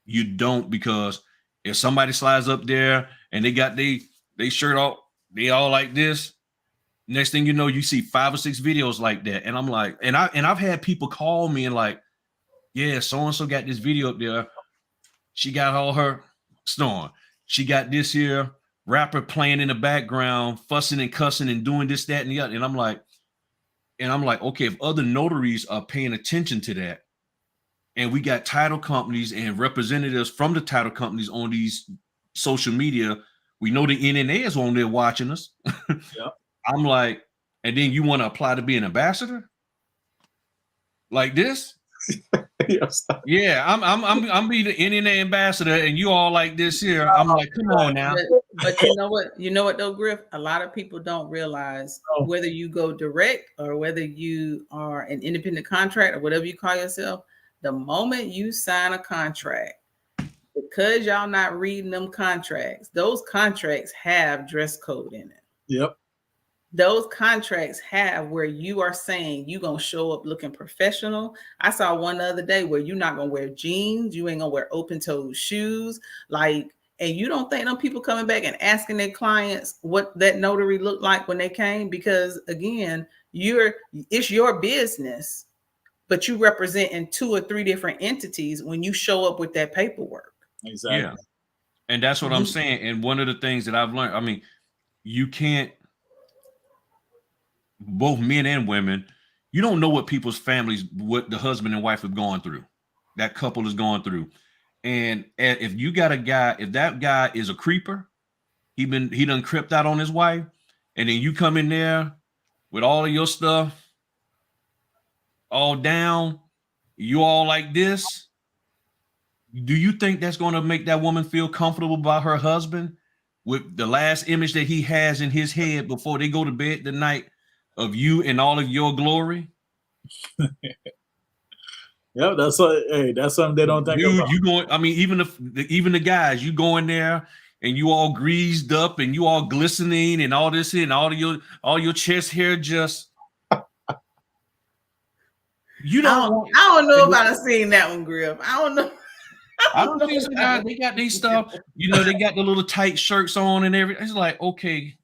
You don't, because if somebody slides up there and they got they shirt off, they all like this. Next thing you know, you see 5 or 6 videos like that. And I'm like, and I've had people call me and like, yeah, so-and-so got this video up there. She got all her snoring. She got this here rapper playing in the background, fussing and cussing and doing this, that, and the other. And I'm like, okay, if other notaries are paying attention to that, and we got title companies and representatives from the title companies on these social media, we know the NNA is on there watching us. Yep. I'm like, and then you want to apply to be an ambassador like this? Yes. Yeah, I'm being the NNA ambassador, and you all like this here. I'm like, come on now. But you know what though, Griff? A lot of people don't realize whether you go direct or whether you are an independent contractor or whatever you call yourself. The moment you sign a contract, because y'all not reading them contracts, those contracts have dress code in it. Yep. Those contracts have where you are saying you're going to show up looking professional. I saw one the other day where you're not going to wear jeans. You ain't going to wear open-toed shoes. And you don't think them people coming back and asking their clients what that notary looked like when they came? Because again, it's your business, but you represent in 2 or 3 different entities when you show up with that paperwork. Exactly. Yeah. And that's what I'm saying. And one of the things that I've learned, I mean, you can't, both men and women, you don't know what people's families, what the husband and wife have gone through, that couple is going through. And if you got a guy, if that guy is a creeper, he done crept out on his wife, and then you come in there with all of your stuff all down, you all like this, do you think that's going to make that woman feel comfortable about her husband with the last image that he has in his head before they go to bed tonight of you and all of your glory? Yeah, that's something they don't think about. You going, I mean, even the guys, you go in there and you all greased up and you all glistening and all this and all your chest hair just. You don't. I don't know about seeing that one, Griff. I don't know. I don't think so. They got these stuff. You know, they got the little tight shirts on and everything. It's like, okay.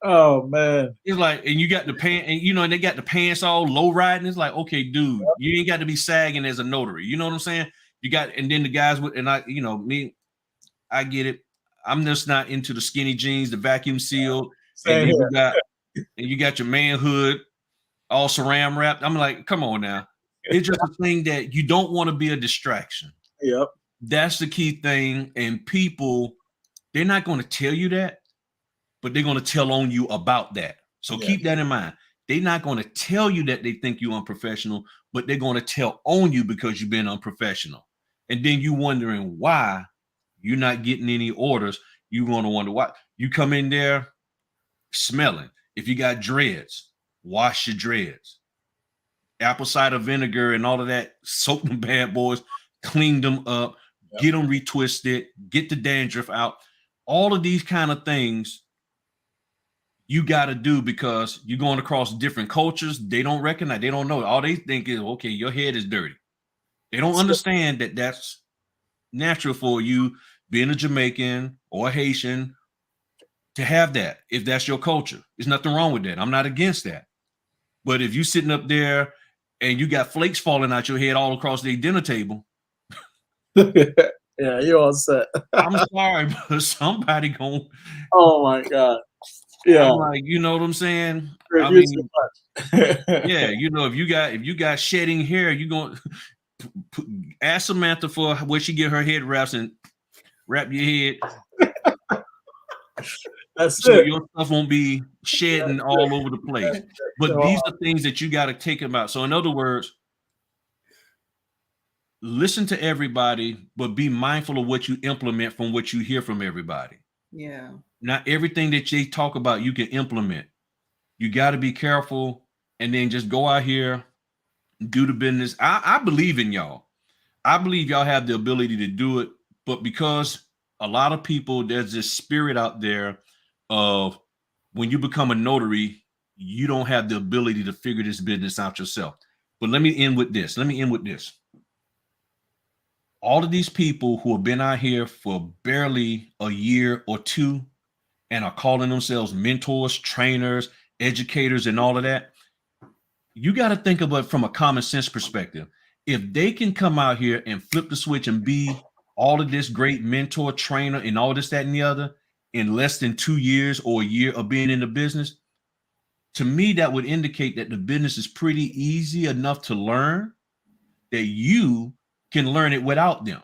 Oh man. It's like, and you got the pants, and you know, and they got the pants all low riding. It's like, okay, dude, you ain't got to be sagging as a notary. You know what I'm saying? You got, and then the guys with, and I, you know, me, I get it. I'm just not into the skinny jeans, the vacuum sealed, and you got your manhood all saran wrapped. I'm like, come on now. It's just a thing that you don't want to be a distraction. Yep. That's the key thing. And people, they're not going to tell you that, but they're going to tell on you about that. So keep that in mind. They're not going to tell you that they think you're unprofessional, but they're going to tell on you because you've been unprofessional. And then you wondering why you're not getting any orders. You're going to wonder why. You come in there smelling. If you got dreads, wash your dreads. Apple cider vinegar and all of that, soak them bad boys, clean them up, get them retwisted, get the dandruff out. All of these kind of things you got to do because you're going across different cultures. They don't recognize, they don't know. All they think is, okay, your head is dirty. They don't understand that that's natural for you being a Jamaican or a Haitian to have that. If that's your culture, there's nothing wrong with that. I'm not against that. But if you sitting up there and you got flakes falling out your head all across the dinner table, yeah, you all set. I'm sorry, but somebody going. Oh my God. Yeah, I'm like, you know what I'm saying? I mean, mean, yeah, you know, if you got shedding hair, you going ask Samantha for where she get her head wraps and wrap your head. That's so it. Your stuff won't be shedding all over the place. But these are things that you got to take about. So in other words, listen to everybody, but be mindful of what you implement from what you hear from everybody. Yeah. Not everything that they talk about you can implement. You got to be careful and then just go out here, do the business. I believe in y'all. I believe y'all have the ability to do it, but because a lot of people, there's this spirit out there of when you become a notary, you don't have the ability to figure this business out yourself. But let me end with this. All of these people who have been out here for barely a year or two and are calling themselves mentors, trainers, educators, and all of that, you got to think of it from a common sense perspective. If they can come out here and flip the switch and be all of this great mentor, trainer, and all this, that, and the other in less than 2 years or a year of being in the business, to me, that would indicate that the business is pretty easy enough to learn that you can learn it without them.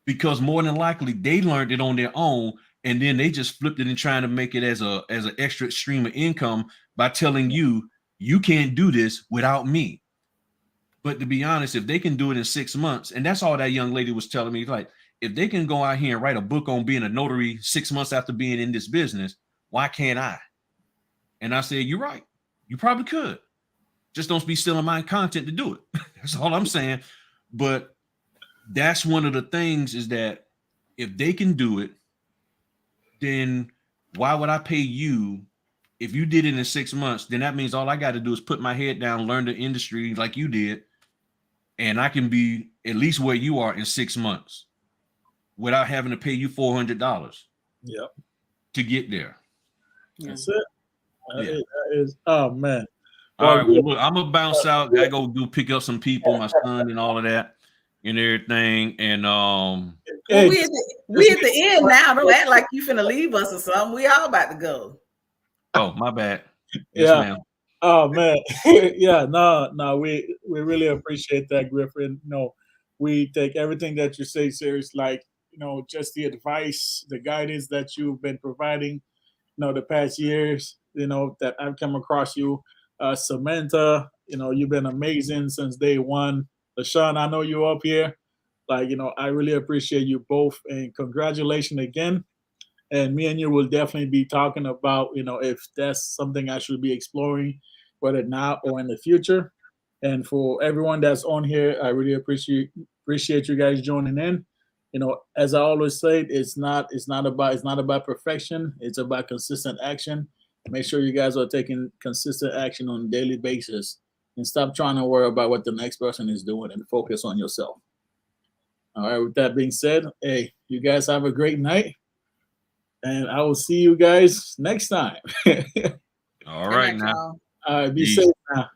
Because more than likely, they learned it on their own, and then they just flipped it and trying to make it as an extra stream of income by telling you, you can't do this without me. But to be honest, if they can do it in 6 months, and that's all that young lady was telling me, like, if they can go out here and write a book on being a notary 6 months after being in this business, why can't I? And I said, you're right. You probably could. Just don't be stealing my content to do it. That's all I'm saying. But that's one of the things is that if they can do it, then why would I pay you? If you did it in 6 months, then that means all I got to do is put my head down, learn the industry like you did, and I can be at least where you are in 6 months without having to pay you $400 to get there. That's it. That is, oh man. All right, well, look, I'm gonna bounce out. I go pick up some people, my son, and all of that, and everything. And well, we at the end now. Don't act like you finna leave us or something. We all about to go. Oh, my bad. Yes, ma'am. Oh man. Yeah, no, we really appreciate that, Griffin. No, we take everything that you say serious, like, you know, just the advice, the guidance that you've been providing, you know, the past years, you know, that I've come across you. Samantha, you know, you've been amazing since day one. LaShawn, I know you're up here. Like, you know, I really appreciate you both, and congratulations again. And me and you will definitely be talking about, you know, if that's something I should be exploring, whether now or in the future. And for everyone that's on here, I really appreciate you guys joining in. You know, as I always say, it's not about perfection. It's about consistent action. Make sure you guys are taking consistent action on a daily basis, and stop trying to worry about what the next person is doing and focus on yourself. All right. With that being said, hey, you guys have a great night, and I will see you guys next time. All right, now. All right. Be safe now.